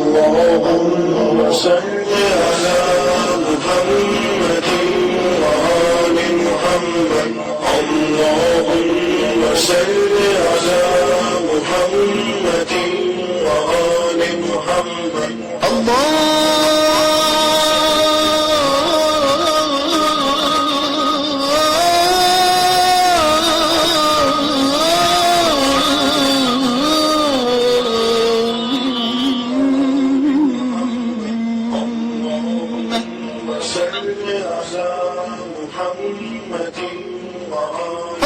اللهم صل على محمد وآل محمد. اللهم صل على محمد وآل محمد.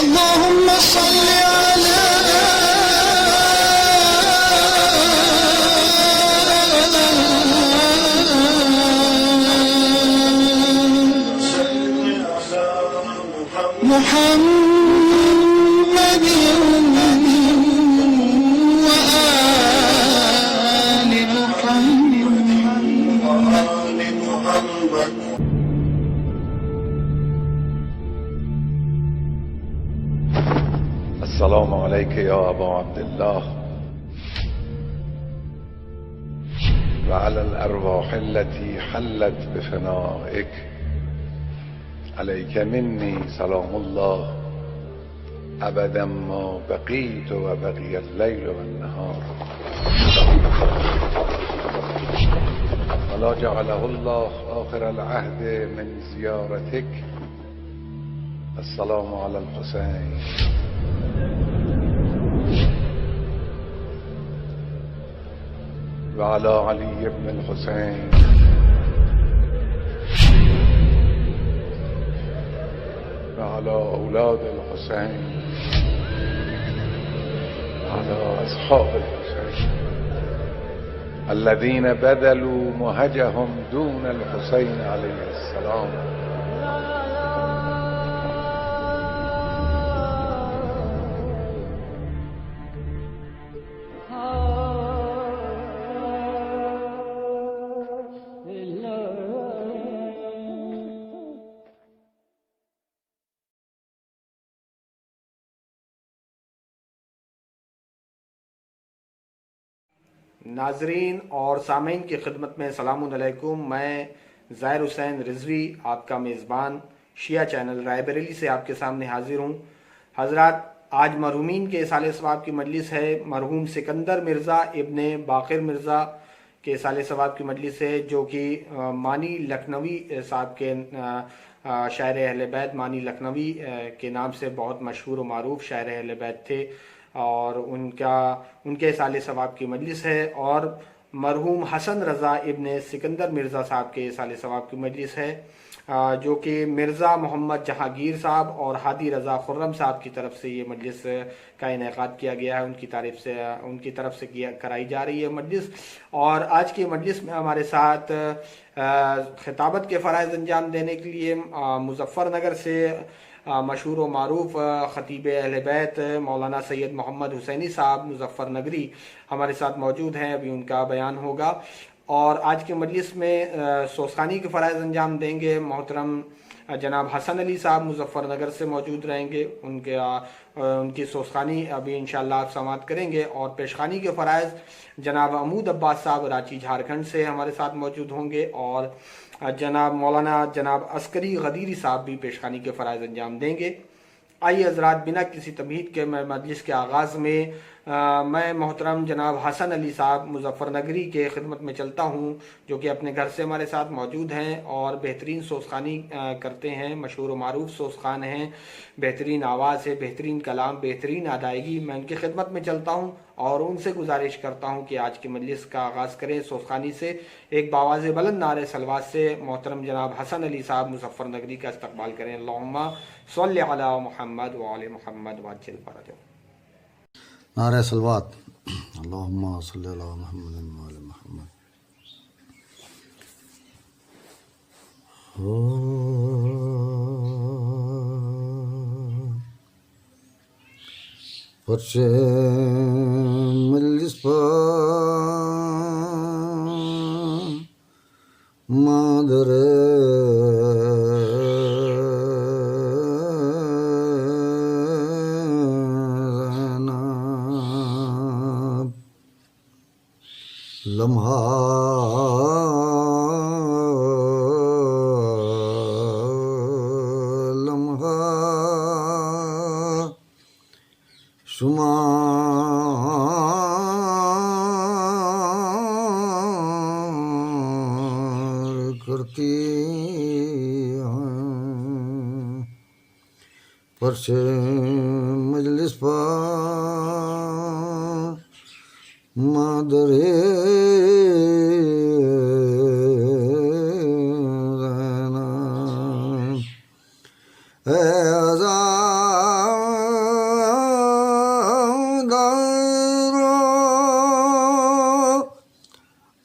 اللهم صل على محمد وآل محمد. السلام عليك يا أبا عبد الله وعلى الأرواح التي حلت بفنائك. عليك مني سلام الله أبدا ما بقيت وبقي الليل والنهار، ولا جعله الله آخر العهد من زيارتك. السلام على الحسين وعلى علي بن الحسين وعلى أولاد الحسين وعلى أصحاب الحسين الذين بذلوا مهجهم دون الحسين عليه السلام. ناظرین اور سامعین کی خدمت میں سلام علیکم. میں ظاہر حسین رضوی آپ کا میزبان شیعہ چینل رائے بریلی سے آپ کے سامنے حاضر ہوں. حضرات، آج مرحومین کے اصالہ ثواب کی مجلس ہے. مرحوم سکندر مرزا ابن باقر مرزا کے اصالہ ثواب کی مجلس ہے، جو کہ مانی لکھنوی صاحب کے شاعر اہل بیت مانی لکھنوی کے نام سے بہت مشہور و معروف شاعر اہل بیت تھے، اور ان کے اصالہ ثواب کی مجلس ہے. اور مرحوم حسن رضا ابن سکندر مرزا صاحب کے اصالہ ثواب کی مجلس ہے، جو کہ مرزا محمد جہانگیر صاحب اور ہادی رضا خرم صاحب کی طرف سے یہ مجلس کا انعقاد کیا گیا ہے. ان کی طرف سے کرائی جا رہی ہے مجلس. اور آج کی مجلس میں ہمارے ساتھ خطابت کے فرائض انجام دینے کے لیے مظفر نگر سے مشہور و معروف خطیب اہل بیت مولانا سید محمد حسینی صاحب مظفر نگری ہمارے ساتھ موجود ہیں. ابھی ان کا بیان ہوگا. اور آج کے مجلس میں سوسخانی کے فرائض انجام دیں گے محترم جناب حسن علی صاحب مظفر نگر سے موجود رہیں گے. ان کی سوسخانی ابھی انشاءاللہ آپ سماعت کریں گے. اور پیشخانی کے فرائض جناب عمود عباس صاحب راچی جھارکھنڈ سے ہمارے ساتھ موجود ہوں گے. اور جناب عسکری غدیری صاحب بھی پیشخانی کے فرائض انجام دیں گے. آئیے حضرات، بنا کسی تمہید کے میں مجلس کے آغاز میں میں محترم جناب حسن علی صاحب مظفر نگری کے خدمت میں چلتا ہوں، جو کہ اپنے گھر سے ہمارے ساتھ موجود ہیں اور بہترین سوسخانی کرتے ہیں، مشہور و معروف سوسخان ہیں، بہترین آواز ہے، بہترین کلام، بہترین ادائیگی. میں ان کی خدمت میں چلتا ہوں اور ان سے گزارش کرتا ہوں کہ آج کی مجلس کا آغاز کریں سوسخانی سے. ایک باواز بلند نعرہ صلوات سے محترم جناب حسن علی صاحب مظفر نگری کا استقبال کریں. اللہم صلی علی محمد وعلی محمد وعجل فرجہ. نعرہ صلوات. اللہم صلی علی محمد وعلی محمد. پرچ مجلس مادر لمحہ لمحہ شمار کرتی ہیں، فرش مجلس پر مادر زینب اے عزادارو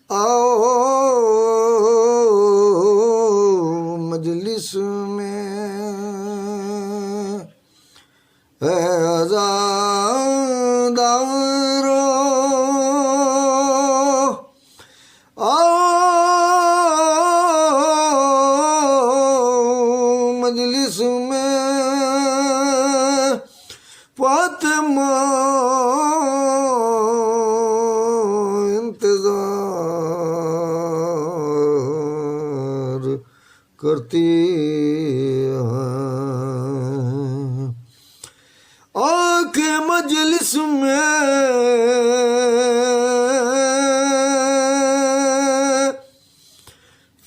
آؤ مجلس میں، اے عزادارو مجلس میں، فاطمہ انتظار کرتی ہیں، آ کے مجلس میں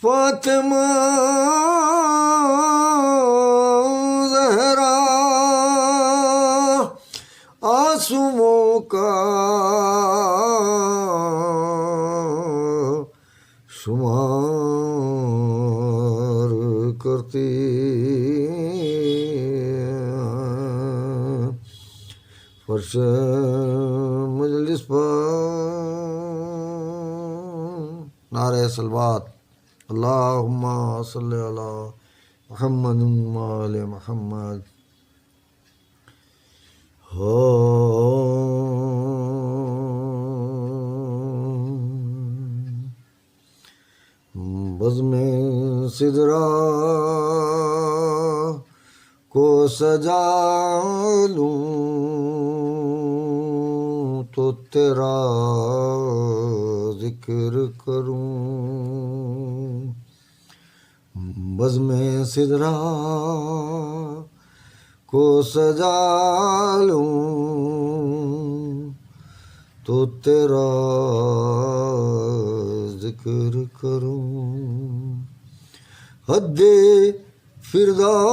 فاطمہ زہرا آنسوؤں کا شمار کرتی ہیں، فرش مجلس پر نعرہ صلوات اللہم صلی علی محمد وآل محمد۔ بزم سدرا کو سجا لوں تو تیرا ذکر کروں، بزم سدرا کو سجا لوں تو تیرا ذکر کروں، حد فردوس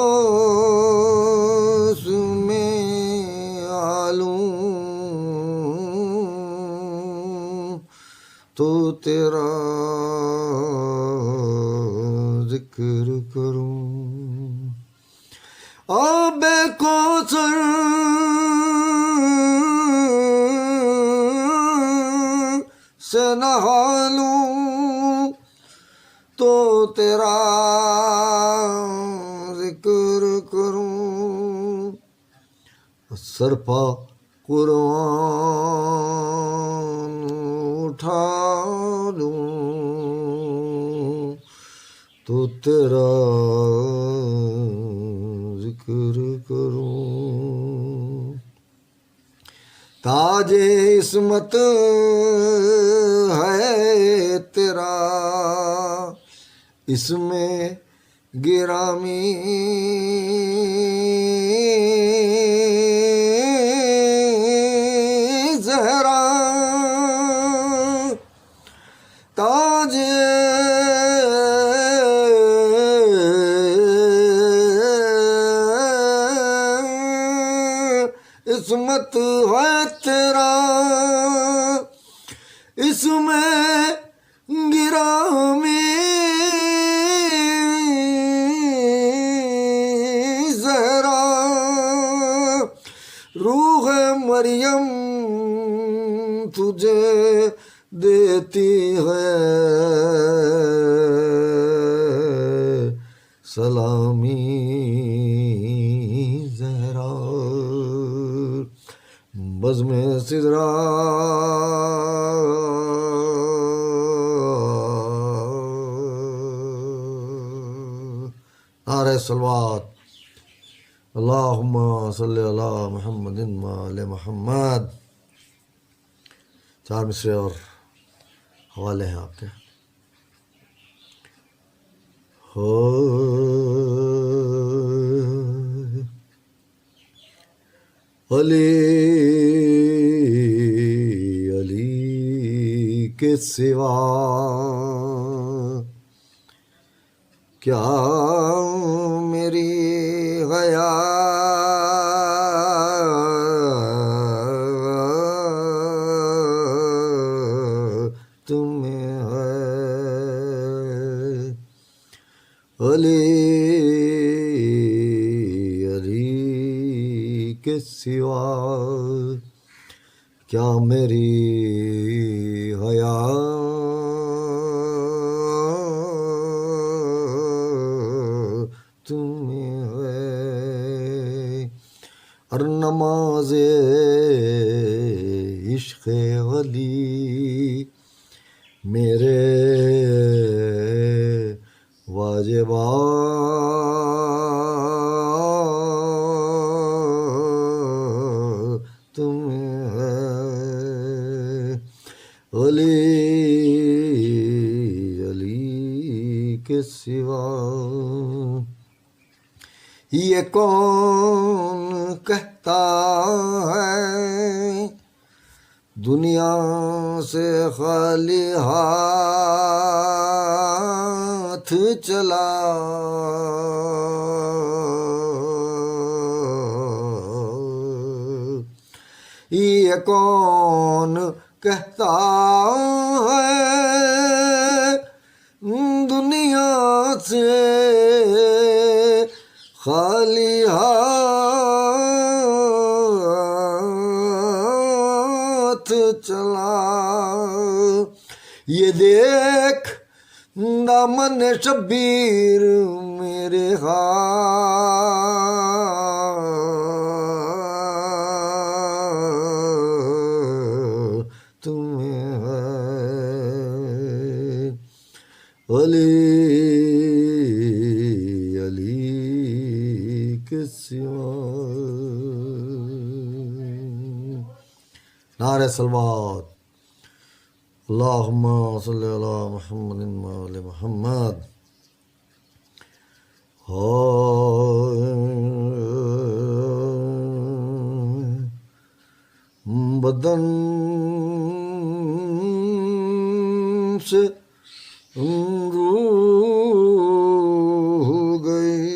میں آلوں تو تیرا ذکر کروں، آب کوثر سے نہا لوں تو تیرا ذکر کروں، سرپا قرآن اٹھا لوں تو تیرا ذکر کروں، تاج عصمت ہے تیرا اس میں گرامی، زہرا تاج عصمت ہے تیرا اس میں گرامی، زہرا روح مریم تجھے دیتی ہے سلامی، زہرا بزم سدرا نعرہ صلوات اللہم صلی علی محمد وآل محمد۔ چار مصرے اور حوالے ہیں آپ کے. ہو علی علی کے سوا کیا میری حیا تمہیں ہے. علی علی کے سوا کیا میری حیا تمہیں ہے. اور نماز عشق علی میرے واجبات تمہیں ہے. علی علی کے سوا یہ کون کہتا ہے دنیا سے خالی ہاتھ چلا. یہ کون کہتا ہے دنیا سے خالی ہاتھ چلا. یہ دیکھ دامن شبیر میرے تمہیں ہے. علی علی کے سوا. نعرہ صلوات. اللہم صلی علی محمد وآل محمد. بدن سے روح گئی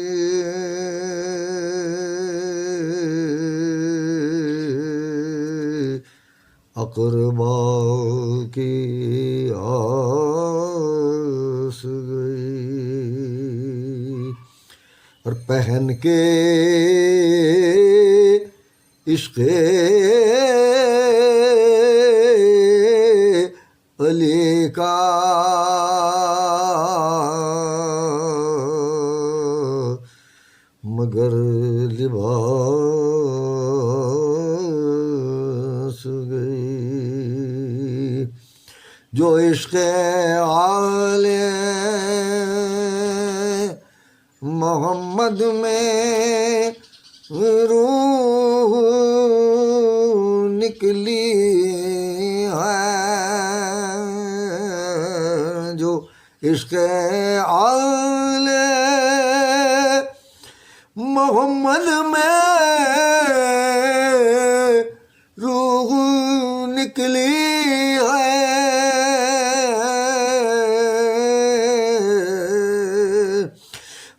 اقربا کی آس گئی. اور پہن کے عشق علی کا مگر لباس گئی. جو عشق آل محمد میں روح نکلی ہے. جو عشق آل محمد میں روح نکلی ہے.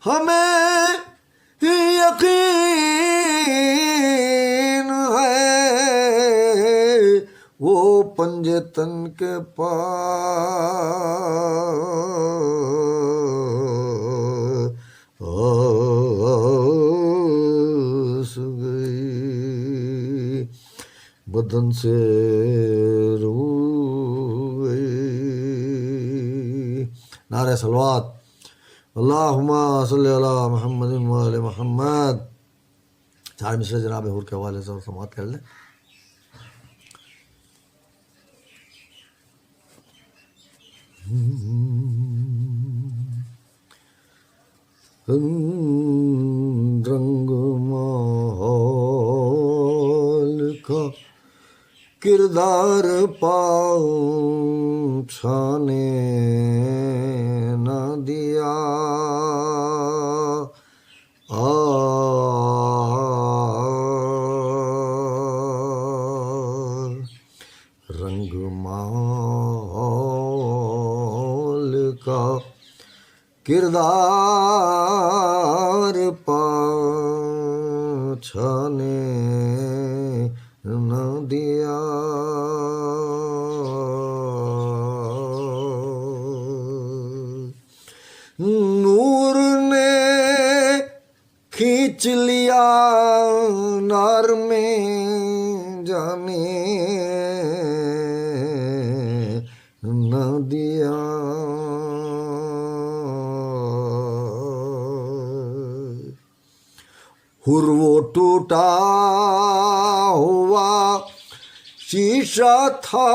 ہمیں یقین ہے وہ پنجے تن کے پاس گئی بدن سے روح گئی. نعرہ صلوات. اللہم صلی علی محمد وآل محمد. چار مصرے جناب حور کے حوالے سے اور سماعت کر لیں. رنگ ماحول کا کردار پاؤں چھانے نہ دیا رنگ مال کا کردار پاچھانے نہ دیا نور نے کھینچ لیا نار میں جانے نہ دیا حر وہ ٹوٹا ہوا شیشہ تھا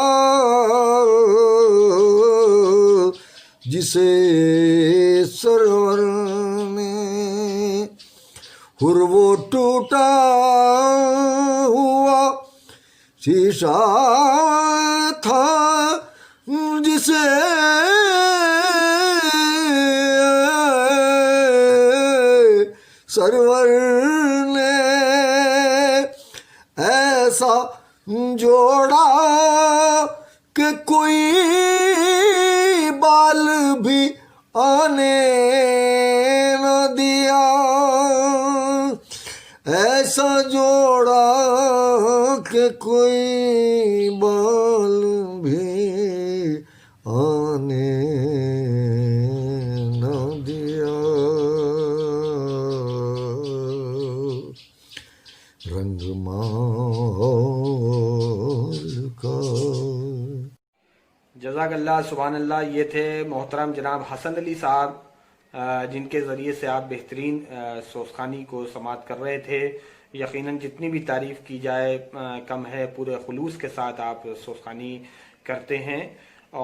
جسے سرور نے حر وہ ٹوٹا ہوا شیشہ تھا جسے سرور نے ایسا جوڑا کہ کوئی بال بھی آنے نہ دیا ایسا جوڑا کہ کوئی بال بھی آنے نہ دیا رنگ مال کا جزاک اللہ سبحان اللہ. یہ تھے محترم جناب حسن علی صاحب جن کے ذریعے سے آپ بہترین سوزخانی کو سماعت کر رہے تھے. یقیناً جتنی بھی تعریف کی جائے کم ہے. پورے خلوص کے ساتھ آپ سوزخانی کرتے ہیں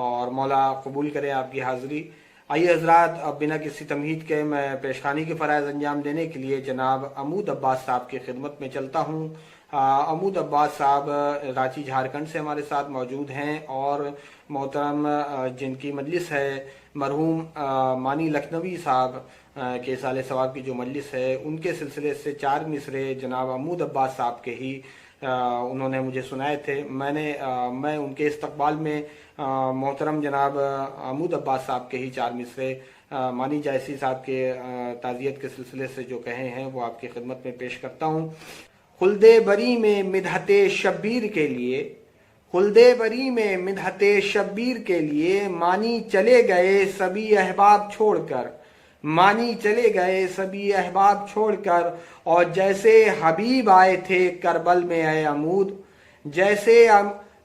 اور مولا قبول کرے آپ کی حاضری. آئیے حضرات اب بنا کسی تمہید کے میں پیشخانی کے فرائض انجام دینے کے لیے جناب عمود عباس صاحب کی خدمت میں چلتا ہوں. عمود عباس صاحب رانچی جھارکھنڈ سے ہمارے ساتھ موجود ہیں اور محترم جن کی مجلس ہے مرحوم مانی لکھنوی صاحب کے سال ثواب کی جو مجلس ہے ان کے سلسلے سے 4 مصرے جناب عمود عباس صاحب کے ہی انہوں نے مجھے سنائے تھے. میں ان کے استقبال میں محترم جناب عمود عباس صاحب کے ہی 4 مصرے مانی جائسی صاحب کے تعزیت کے سلسلے سے جو کہے ہیں وہ آپ کی خدمت میں پیش کرتا ہوں. خلد بری میں مدحت شبیر کے لیے خلد بری میں مدحت شبیر کے لیے مانی چلے گئے سبھی احباب چھوڑ کر مانی چلے گئے سبھی احباب چھوڑ کر اور جیسے حبیب آئے تھے کربل میں اے عمود جیسے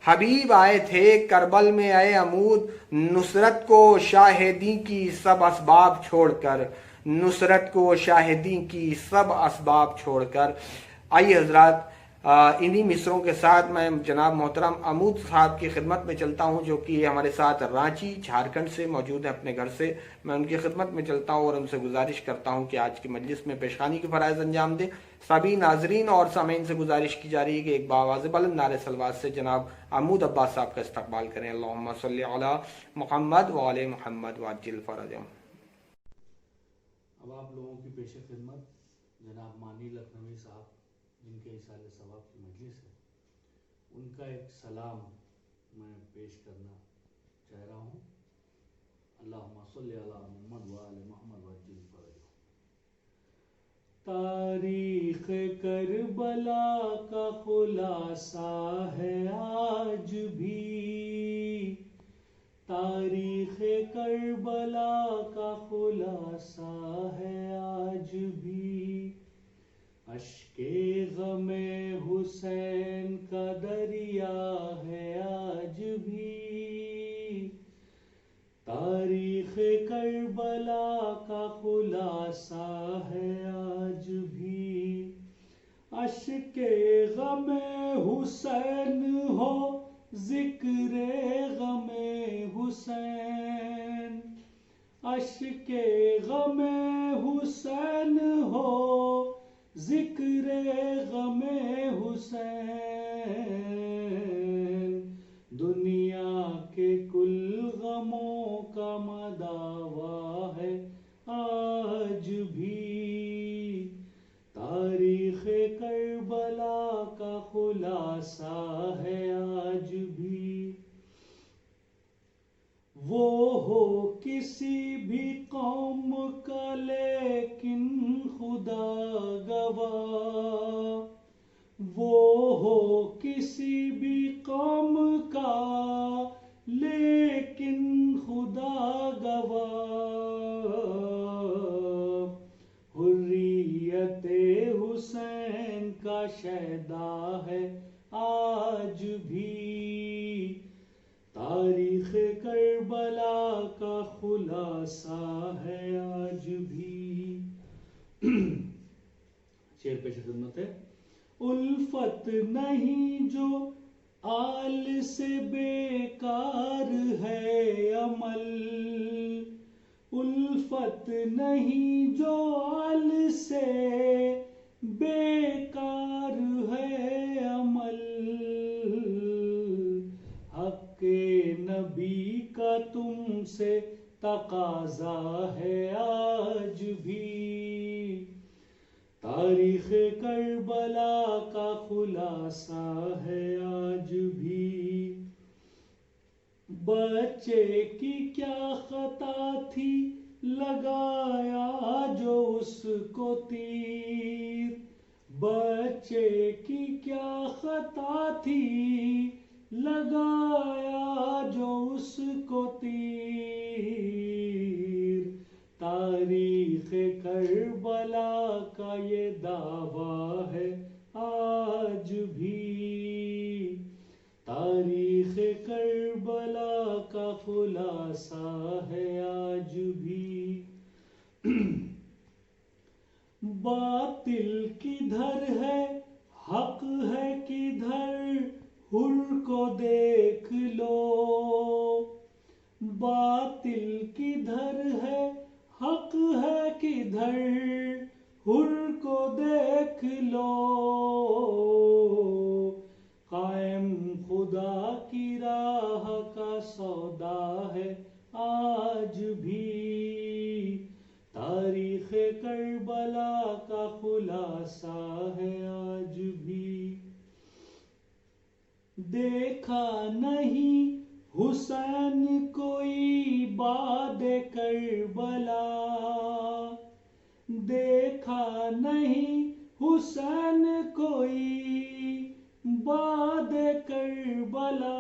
حبیب آئے تھے کربل میں اے عمود نصرت کو شاہدی کی سب اسباب چھوڑ کر نصرت کو شاہدی کی سب اسباب چھوڑ کر. آئیے حضرات انہی مصروں کے ساتھ میں جناب محترم عمود صاحب کی خدمت میں چلتا ہوں جو کہ ہمارے ساتھ رانچی جھارکھنڈ سے موجود ہے اپنے گھر سے. میں ان کی خدمت میں چلتا ہوں اور ان سے گزارش کرتا ہوں کہ آج کی مجلس میں پیشخانی کے فرائض انجام دیں. سبھی ناظرین اور سامعین سے گزارش کی جا رہی ہے کہ ایک باواز بلند نعرے صلوات سے جناب عمود عباس صاحب کا استقبال کریں. اللہم صلی علی محمد وعلی محمد وعجل فرجہم. اب آپ لوگوں کی پیش خدمت جناب مانی لکھنوی صاحب جن کے اصال ثواب کی مجلس ہے ان کا ایک سلام میں پیش کرنا چاہ رہا ہوں. اللہم صلی علی محمد وآل محمد وعجل فرجہم. تاریخ کربلا کا خلاصہ ہے آج بھی تاریخ کربلا کا خلاصہ ہے آج بھی اشک غم حسین کا دریا ہے آج بھی تاریخ کربلا کا خلاصہ ہے آج بھی اشک غم حسین ہو ذکر غم حسین اشک غم حسین ہو ذکر غم حسین دنیا کے کل غموں کا مداوا ہے آج بھی، تاریخ کربلا کا خلاصہ ہے آج بھی۔ وہ ہو کسی بھی قوم کا لیکن خدا گواہ، وہ ہو کسی بھی قوم کا لیکن خدا گواہ، حریت حسین کا شیدا ہے آج بھی، تاریخ کربلا کا خلاصہ ہے آج بھی۔ شعر پیش خدمت ہے۔ الفت نہیں جو آل سے بیکار ہے عمل، الفت نہیں جو آل سے بیکار ہے عمل، حق نبی کا تم سے تقاضا ہے آج بھی، تاریخ کربلا کا خلاصہ ہے آج بھی۔ بچے کی کیا خطا تھی لگایا جو اس کو تیر، بچے کی کیا خطا تھی لگایا جو اس کو تیر، تاریخ کربلا کا یہ دعویٰ ہے آج بھی، تاریخ کربلا کا خلاصہ ہے آج بھی۔ باطل کدھر ہے حق ہے کدھر حر کو دیکھ لو، باطل کدھر ہے حق ہے کدھر حر کو دیکھ لو، قائم خدا کی راہ کا سودا ہے آج بھی، تاریخ کربلا کا خلاصہ ہے آج بھی۔ دیکھا نہیں حسین کوئی باد کربلا، دیکھا نہیں حسین کوئی باد کربلا،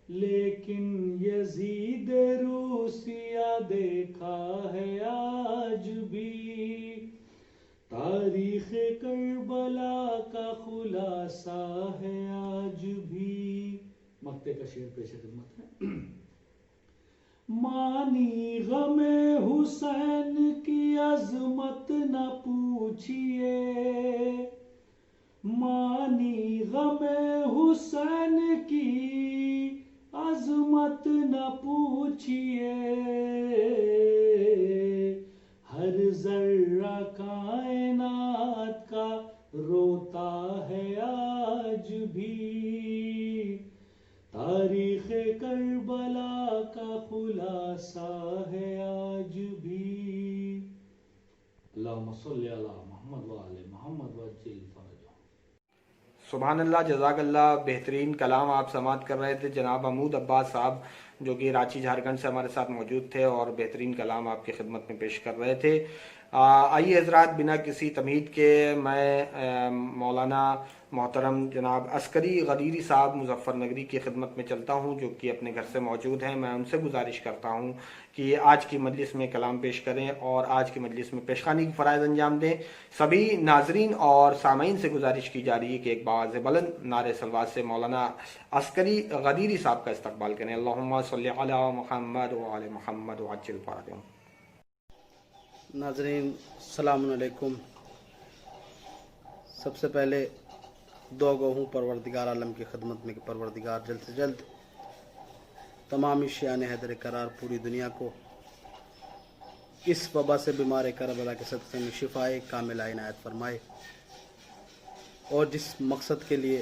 لیکن یزید روسیہ دیکھا ہے آج بھی، تاریخ کربلا کا خلاصہ ہے آج بھی۔ مقطع کا شعر پیش خدمت ہے۔ مانی غم حسین کی عظمت نہ پوچھئے، مانی غم حسین کی عظمت نہ پوچھئے، ہر ذرہ کائنات کا روتا ہے آج بھی، تاریخ کربلا کا خلاصہ ہے آج بھی۔ اللہم صلی علی محمد و آل محمد وعجل فرجہ۔ سبحان اللہ، جزاک اللہ، بہترین کلام آپ سماعت کر رہے تھے جناب محمود عباس صاحب، جو کہ رانچی جھارکھنڈ سے ہمارے ساتھ موجود تھے اور بہترین کلام آپ کی خدمت میں پیش کر رہے تھے۔ آئیے حضرات، بنا کسی تمہید کے میں مولانا محترم جناب عسکری غدیری صاحب مظفر نگری کی خدمت میں چلتا ہوں، جو کہ اپنے گھر سے موجود ہیں۔ میں ان سے گزارش کرتا ہوں کہ آج کی مجلس میں کلام پیش کریں اور آج کی مجلس میں پیشخوانی کی فرائض انجام دیں۔ سبھی ناظرین اور سامعین سے گزارش کی جا رہی ہے کہ ایک باز بلند نعرہ صلوات سے مولانا عسکری غدیری صاحب کا استقبال کریں۔ اللہم صلی علی محمد وعلی محمد وعجل فرجہ۔ ناظرین السلام علیکم۔ سب سے پہلے دعا گو ہوں پروردگار عالم کی خدمت میں کہ پروردگار جلد سے جلد تمام شیان حیدر کرار پوری دنیا کو اس وبا سے بیمار کربلا کے صدقے میں شفائے کاملہ عنایت فرمائے، اور جس مقصد کے لیے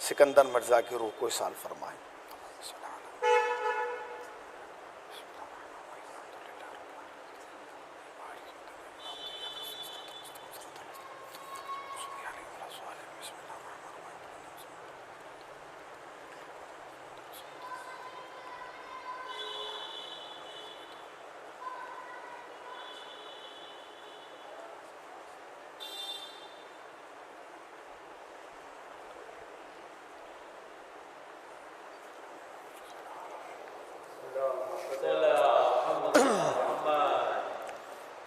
سکندر مرزا کی روح کو اصال فرمائے.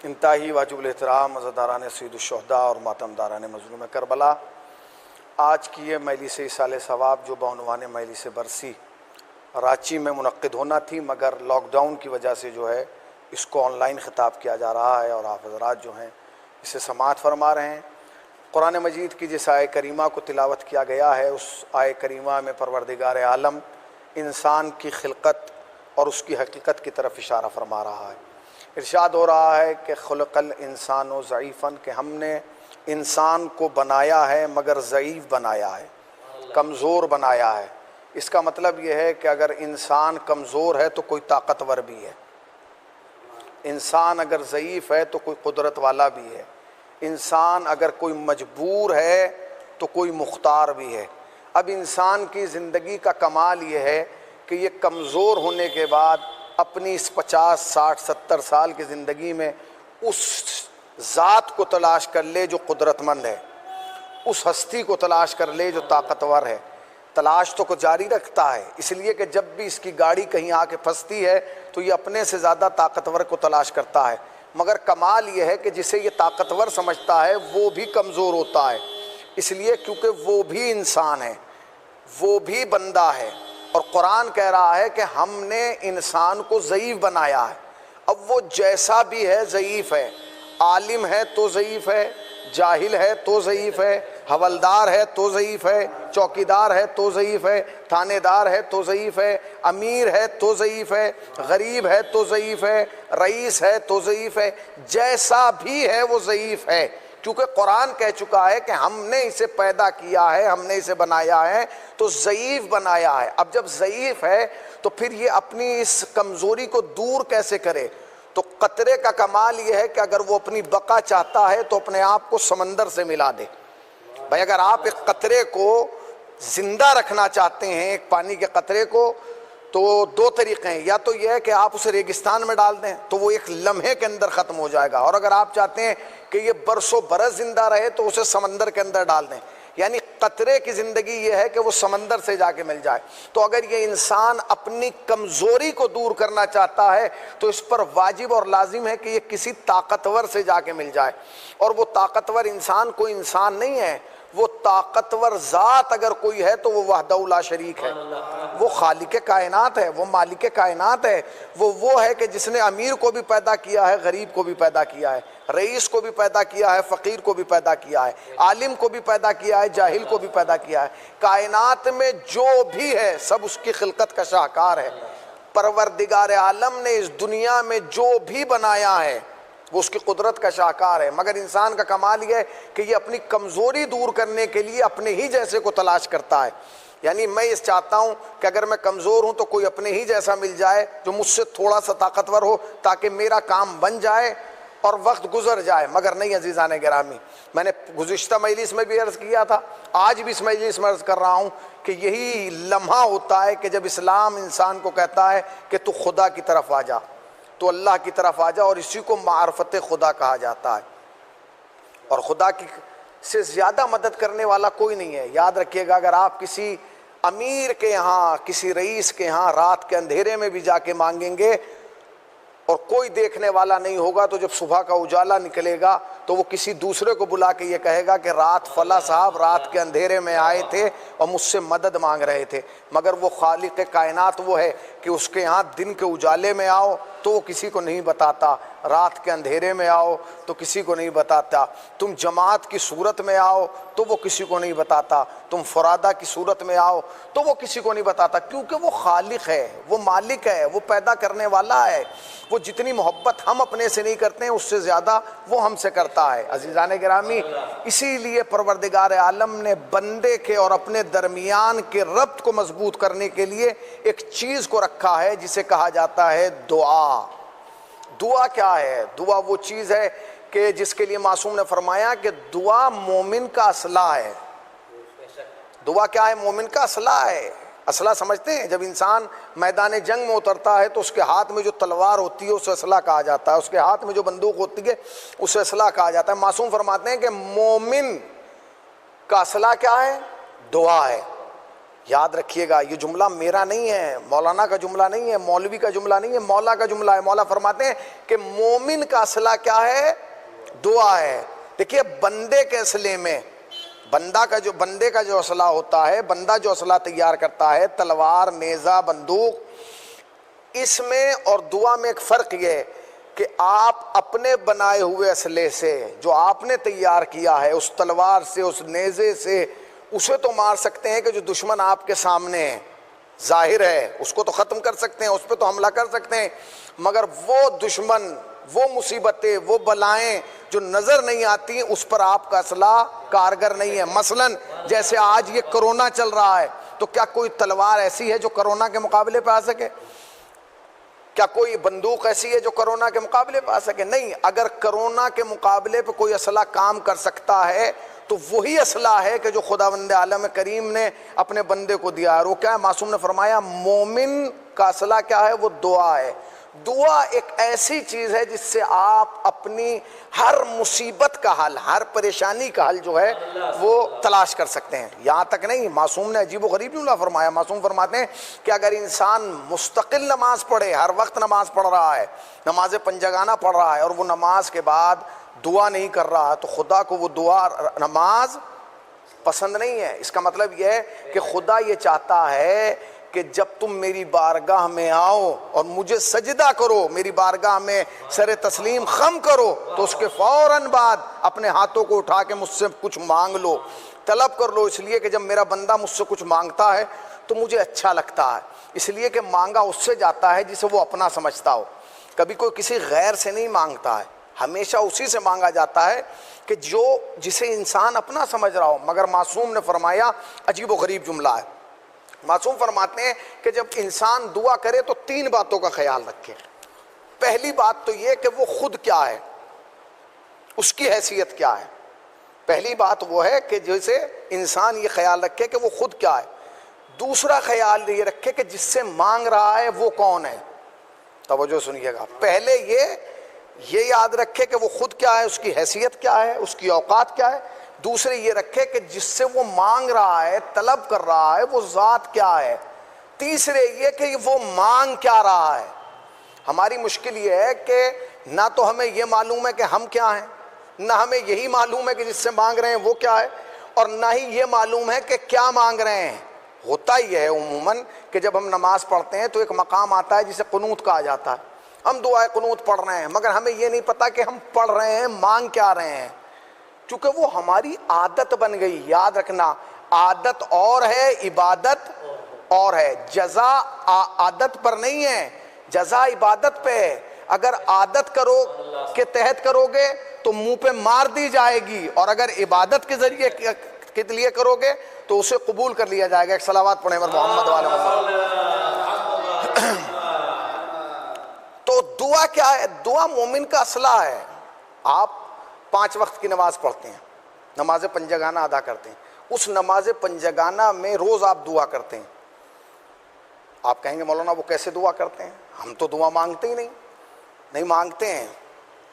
انتہائی واجب الاحترام عزاداران سید الشہداء اور ماتمداران مظلوم کربلا، آج کی یہ مجلس ایصال ثواب جو بعنوان مجلس برسی راچی میں منعقد ہونا تھی، مگر لاک ڈاؤن کی وجہ سے جو ہے اس کو آن لائن خطاب کیا جا رہا ہے اور آپ حضرات جو ہیں اسے سماعت فرما رہے ہیں. قرآن مجید کی جس آیہ کریمہ کو تلاوت کیا گیا ہے، اس آیہ کریمہ میں پروردگار عالم انسان کی خلقت اور اس کی حقیقت کی طرف اشارہ فرما رہا ہے. ارشاد ہو رہا ہے کہ خلق الانسان ضعیفاً، کہ ہم نے انسان کو بنایا ہے مگر ضعیف بنایا ہے، کمزور بنایا ہے. اس کا مطلب یہ ہے کہ اگر انسان کمزور ہے تو کوئی طاقتور بھی ہے، انسان اگر ضعیف ہے تو کوئی قدرت والا بھی ہے، انسان اگر کوئی مجبور ہے تو کوئی مختار بھی ہے. اب انسان کی زندگی کا کمال یہ ہے کہ یہ کمزور ہونے کے بعد اپنی اس 50 60 70 سال کی زندگی میں اس ذات کو تلاش کر لے جو قدرت مند ہے، اس ہستی کو تلاش کر لے جو طاقتور ہے. تلاش تو کو جاری رکھتا ہے، اس لیے کہ جب بھی اس کی گاڑی کہیں آ کے پھنستی ہے تو یہ اپنے سے زیادہ طاقتور کو تلاش کرتا ہے. مگر کمال یہ ہے کہ جسے یہ طاقتور سمجھتا ہے وہ بھی کمزور ہوتا ہے، اس لیے کیونکہ وہ بھی انسان ہے، وہ بھی بندہ ہے. اور قرآن کہہ رہا ہے کہ ہم نے انسان کو ضعیف بنایا ہے. اب وہ جیسا بھی ہے ضعیف ہے، عالم ہے تو ضعیف ہے، جاہل ہے تو ضعیف ہے، حولدار ہے تو ضعیف ہے، چوکیدار ہے تو ضعیف ہے، تھانے دار ہے تو ضعیف ہے، امیر ہے تو ضعیف ہے، غریب ہے تو ضعیف ہے، رئیس ہے تو ضعیف ہے. جیسا بھی ہے وہ ضعیف ہے، کیونکہ قرآن کہہ چکا ہے کہ ہم نے اسے پیدا کیا ہے، ہم نے اسے بنایا ہے تو ضعیف بنایا ہے. اب جب ضعیف ہے تو پھر یہ اپنی اس کمزوری کو دور کیسے کرے؟ تو قطرے کا کمال یہ ہے کہ اگر وہ اپنی بقا چاہتا ہے تو اپنے آپ کو سمندر سے ملا دے. بھائی اگر آپ ایک قطرے کو زندہ رکھنا چاہتے ہیں، ایک پانی کے قطرے کو، تو دو طریقے ہیں. یا تو یہ ہے کہ آپ اسے ریگستان میں ڈال دیں تو وہ ایک لمحے کے اندر ختم ہو جائے گا، اور اگر آپ چاہتے ہیں کہ یہ برسوں برس زندہ رہے تو اسے سمندر کے اندر ڈال دیں. یعنی قطرے کی زندگی یہ ہے کہ وہ سمندر سے جا کے مل جائے. تو اگر یہ انسان اپنی کمزوری کو دور کرنا چاہتا ہے تو اس پر واجب اور لازم ہے کہ یہ کسی طاقتور سے جا کے مل جائے. اور وہ طاقتور انسان کوئی انسان نہیں ہے، وہ طاقتور ذات اگر کوئی ہے تو وہ وحدہ لا شریک ہے، وہ خالق کائنات ہے، وہ مالک کائنات ہے. وہ ہے کہ جس نے امیر کو بھی پیدا کیا ہے، غریب کو بھی پیدا کیا ہے، رئیس کو بھی پیدا کیا ہے، فقیر کو بھی پیدا کیا ہے، عالم کو بھی پیدا کیا ہے، جاہل کو بھی پیدا کیا ہے. کائنات میں جو بھی ہے سب اس کی خلقت کا شاہکار ہے. پروردگار عالم نے اس دنیا میں جو بھی بنایا ہے وہ اس کی قدرت کا شاہکار ہے. مگر انسان کا کمال یہ ہے کہ یہ اپنی کمزوری دور کرنے کے لیے اپنے ہی جیسے کو تلاش کرتا ہے. یعنی میں اس چاہتا ہوں کہ اگر میں کمزور ہوں تو کوئی اپنے ہی جیسا مل جائے جو مجھ سے تھوڑا سا طاقتور ہو تاکہ میرا کام بن جائے اور وقت گزر جائے. مگر نہیں عزیزان گرامی، میں نے گزشتہ مجلس میں بھی عرض کیا تھا، آج بھی اس مجلس میں عرض کر رہا ہوں کہ یہی لمحہ ہوتا ہے کہ جب اسلام انسان کو کہتا ہے کہ تو خدا کی طرف آ جا، تو اللہ کی طرف آ جا، اور اسی کو معرفت خدا کہا جاتا ہے. اور خدا کی سے زیادہ مدد کرنے والا کوئی نہیں ہے. یاد رکھیے گا، اگر آپ کسی امیر کے ہاں، کسی رئیس کے ہاں رات کے اندھیرے میں بھی جا کے مانگیں گے اور کوئی دیکھنے والا نہیں ہوگا، تو جب صبح کا اجالا نکلے گا تو وہ کسی دوسرے کو بلا کے یہ کہے گا کہ رات فلاں صاحب رات کے اندھیرے میں آئے تھے اور مجھ سے مدد مانگ رہے تھے. مگر وہ خالق کائنات وہ ہے کہ اس کے ہاں دن کے اجالے میں آؤ تو وہ کسی کو نہیں بتاتا، رات کے اندھیرے میں آؤ تو کسی کو نہیں بتاتا، تم جماعت کی صورت میں آؤ تو وہ کسی کو نہیں بتاتا، تم فرادہ کی صورت میں آؤ تو وہ کسی کو نہیں بتاتا، کیونکہ وہ خالق ہے، وہ مالک ہے، وہ پیدا کرنے والا ہے۔ وہ جتنی محبت ہم اپنے سے نہیں کرتے ہیں اس سے زیادہ وہ ہم سے کرتا ہے۔ عزیزان گرامی، اسی لیے پروردگار عالم نے بندے کے اور اپنے درمیان کے ربط کو مضبوط کرنے کے لیے ایک چیز کو رکھا ہے جسے کہا جاتا ہے دعا۔ دعا کیا ہے؟ دعا وہ چیز ہے کہ جس کے لیے معصوم نے فرمایا کہ دعا مومن کا اسلحہ ہے۔ دعا کیا ہے؟ مومن کا اسلحہ ہے۔ اسلحہ سمجھتے ہیں؟ جب انسان میدان جنگ میں اترتا ہے تو اس کے ہاتھ میں جو تلوار ہوتی ہے اسے اسلحہ کہا جاتا ہے، اس کے ہاتھ میں جو بندوق ہوتی ہے اسے اسلحہ کہا جاتا ہے۔ معصوم فرماتے ہیں کہ مومن کا اسلحہ کیا ہے؟ دعا ہے۔ یاد رکھیے گا، یہ جملہ میرا نہیں ہے، مولانا کا جملہ نہیں ہے، مولوی کا جملہ نہیں ہے، مولا کا جملہ ہے۔ مولا فرماتے ہیں کہ مومن کا اسلحہ کیا ہے؟ دعا ہے۔ دیکھیے بندے کے اسلحے میں بندے کا جو اسلحہ ہوتا ہے، بندہ جو اسلحہ تیار کرتا ہے، تلوار، نیزہ، بندوق، اس میں اور دعا میں ایک فرق یہ ہے کہ آپ اپنے بنائے ہوئے اسلحے سے جو آپ نے تیار کیا ہے، اس تلوار سے، اس نیزے سے، اسے تو مار سکتے ہیں کہ جو دشمن آپ کے سامنے ہے، ظاہر ہے، اس کو تو ختم کر سکتے ہیں، اس پہ تو حملہ کر سکتے ہیں، مگر وہ دشمن، وہ مصیبتیں، وہ بلائیں جو نظر نہیں آتی، اس پر آپ کا اسلحہ کارگر نہیں ہے۔ مثلا جیسے آج یہ کرونا چل رہا ہے، تو کیا کوئی تلوار ایسی ہے جو کرونا کے مقابلے پہ آ سکے؟ کیا کوئی بندوق ایسی ہے جو کرونا کے مقابلے پہ آ سکے؟ نہیں۔ اگر کرونا کے مقابلے پہ کوئی اسلحہ کام کر سکتا ہے تو وہی اسلحہ ہے کہ جو خداوند عالم کریم نے اپنے بندے کو دیا ہے۔ وہ کیا ہے؟ معصوم نے فرمایا مومن کا اسلحہ کیا ہے؟ وہ دعا ہے۔ دعا ایک ایسی چیز ہے جس سے آپ اپنی ہر مصیبت کا حل، ہر پریشانی کا حل جو ہے وہ تلاش کر سکتے ہیں۔ یہاں تک نہیں، معصوم نے عجیب و غریب جملہ فرمایا۔ معصوم فرماتے ہیں کہ اگر انسان مستقل نماز پڑھے، ہر وقت نماز پڑھ رہا ہے، نماز پنجگانہ پڑھ رہا ہے، اور وہ نماز کے بعد دعا نہیں کر رہا، تو خدا کو وہ دعا، نماز پسند نہیں ہے۔ اس کا مطلب یہ ہے کہ خدا یہ چاہتا ہے کہ جب تم میری بارگاہ میں آؤ اور مجھے سجدہ کرو، میری بارگاہ میں سر تسلیم خم کرو، تو اس کے فوراً بعد اپنے ہاتھوں کو اٹھا کے مجھ سے کچھ مانگ لو، طلب کر لو، اس لیے کہ جب میرا بندہ مجھ سے کچھ مانگتا ہے تو مجھے اچھا لگتا ہے، اس لیے کہ مانگا اس سے جاتا ہے جسے وہ اپنا سمجھتا ہو۔ کبھی کوئی کسی غیر سے نہیں مانگتا ہے، ہمیشہ اسی سے مانگا جاتا ہے کہ جسے انسان اپنا سمجھ رہا ہو۔ مگر معصوم نے فرمایا، عجیب و غریب جملہ ہے، معصوم فرماتے ہیں کہ جب انسان دعا کرے تو 3 باتوں کا خیال رکھے۔ پہلی بات تو یہ کہ وہ خود کیا ہے، اس کی حیثیت کیا ہے۔ پہلی بات وہ ہے کہ جیسے انسان یہ خیال رکھے کہ وہ خود کیا ہے۔ دوسرا خیال یہ رکھے کہ جس سے مانگ رہا ہے وہ کون ہے۔ توجہ سنیے گا، پہلے یہ یاد رکھے کہ وہ خود کیا ہے، اس کی حیثیت کیا ہے، اس کی اوقات کیا ہے۔ دوسرے یہ رکھے کہ جس سے وہ مانگ رہا ہے، طلب کر رہا ہے، وہ ذات کیا ہے۔ تیسرے یہ کہ وہ مانگ کیا رہا ہے۔ ہماری مشکل یہ ہے کہ نہ تو ہمیں یہ معلوم ہے کہ ہم کیا ہیں، نہ ہمیں یہی معلوم ہے کہ جس سے مانگ رہے ہیں وہ کیا ہے، اور نہ ہی یہ معلوم ہے کہ کیا مانگ رہے ہیں۔ ہوتا ہی ہے عموماً کہ جب ہم نماز پڑھتے ہیں تو ایک مقام آتا ہے جسے قنوت کہا جاتا ہے، ہم دعائے قنوت پڑھ رہے ہیں، مگر ہمیں یہ نہیں پتا کہ ہم پڑھ رہے ہیں مانگ کیا رہے ہیں، چونکہ وہ ہماری عادت بن گئی۔ یاد رکھنا، عادت اور ہے، عبادت اور ہے۔ جزا عادت پر نہیں ہے، جزا عبادت پہ ہے۔ اگر عادت کے تحت کرو گے تو منہ پہ مار دی جائے گی، اور اگر عبادت کے ذریعے کے لیے کرو گے تو اسے قبول کر لیا جائے گا۔ ایک صلوات پڑھیں محمد والے محمد۔ تو دعا کیا ہے؟ دعا مومن کا اسلحہ ہے۔ آپ 5 وقت کی نماز پڑھتے ہیں، نماز پنجگانہ ادا کرتے ہیں، اس نماز پنجگانہ میں روز آپ دعا کرتے ہیں۔ آپ کہیں گے مولانا وہ کیسے دعا کرتے ہیں؟ ہم تو دعا مانگتے ہی نہیں مانگتے ہیں۔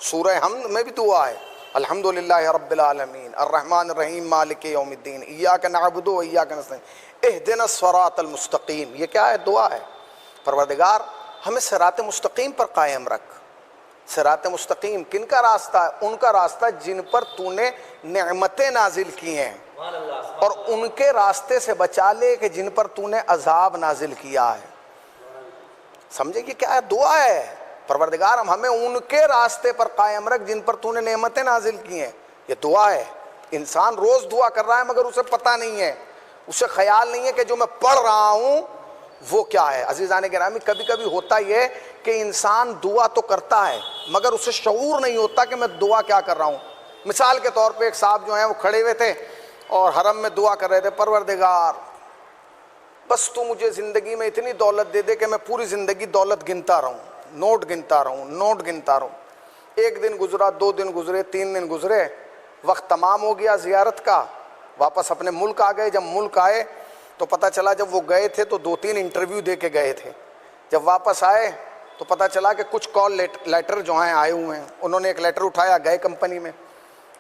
سورہ حمد میں بھی دعا ہے، الحمدللہ رب العالمین الرحمن الرحیم مالک یوم الدین ایاک نعبد و ایاک نستعین اہدنا الصراط المستقیم۔ یہ کیا ہے؟ دعا ہے۔ پروردگار ہمیں صراط مستقیم پر قائم رکھ۔ صراط مستقیم کن کا راستہ ہے؟ ان کا راستہ جن پر تو نے نعمتیں نازل کی ہیں، اور ان کے راستے سے بچا لے کہ جن پر تو نے عذاب نازل کیا ہے۔ سمجھے کہ کیا ہے؟ دعا ہے۔ پروردگار ہمیں ان کے راستے پر قائم رکھ جن پر تو نے نعمتیں نازل کی ہیں. یہ دعا ہے. انسان روز دعا کر رہا ہے مگر اسے پتہ نہیں ہے, اسے خیال نہیں ہے کہ جو میں پڑھ رہا ہوں وہ کیا ہے. عزیزان گرامی, کبھی کبھی ہوتا یہ کہ انسان دعا تو کرتا ہے مگر اسے شعور نہیں ہوتا کہ میں دعا کیا کر رہا ہوں. مثال کے طور پہ ایک صاحب جو ہیں وہ کھڑے ہوئے تھے اور حرم میں دعا کر رہے تھے, پروردگار بس تو مجھے زندگی میں اتنی دولت دے دے کہ میں پوری زندگی دولت گنتا رہوں, نوٹ گنتا رہوں. ایک دن گزرا, 2 دن گزرے, 3 دن گزرے, وقت تمام ہو گیا زیارت کا, واپس اپنے ملک آ گئے. جب ملک آئے تو پتہ چلا جب وہ گئے تھے تو 2-3 انٹرویو دے کے گئے تھے. جب واپس آئے تو پتہ چلا کہ کچھ کال لیٹر جو ہیں آئے ہوئے ہیں. انہوں نے ایک لیٹر اٹھایا, گئے کمپنی میں,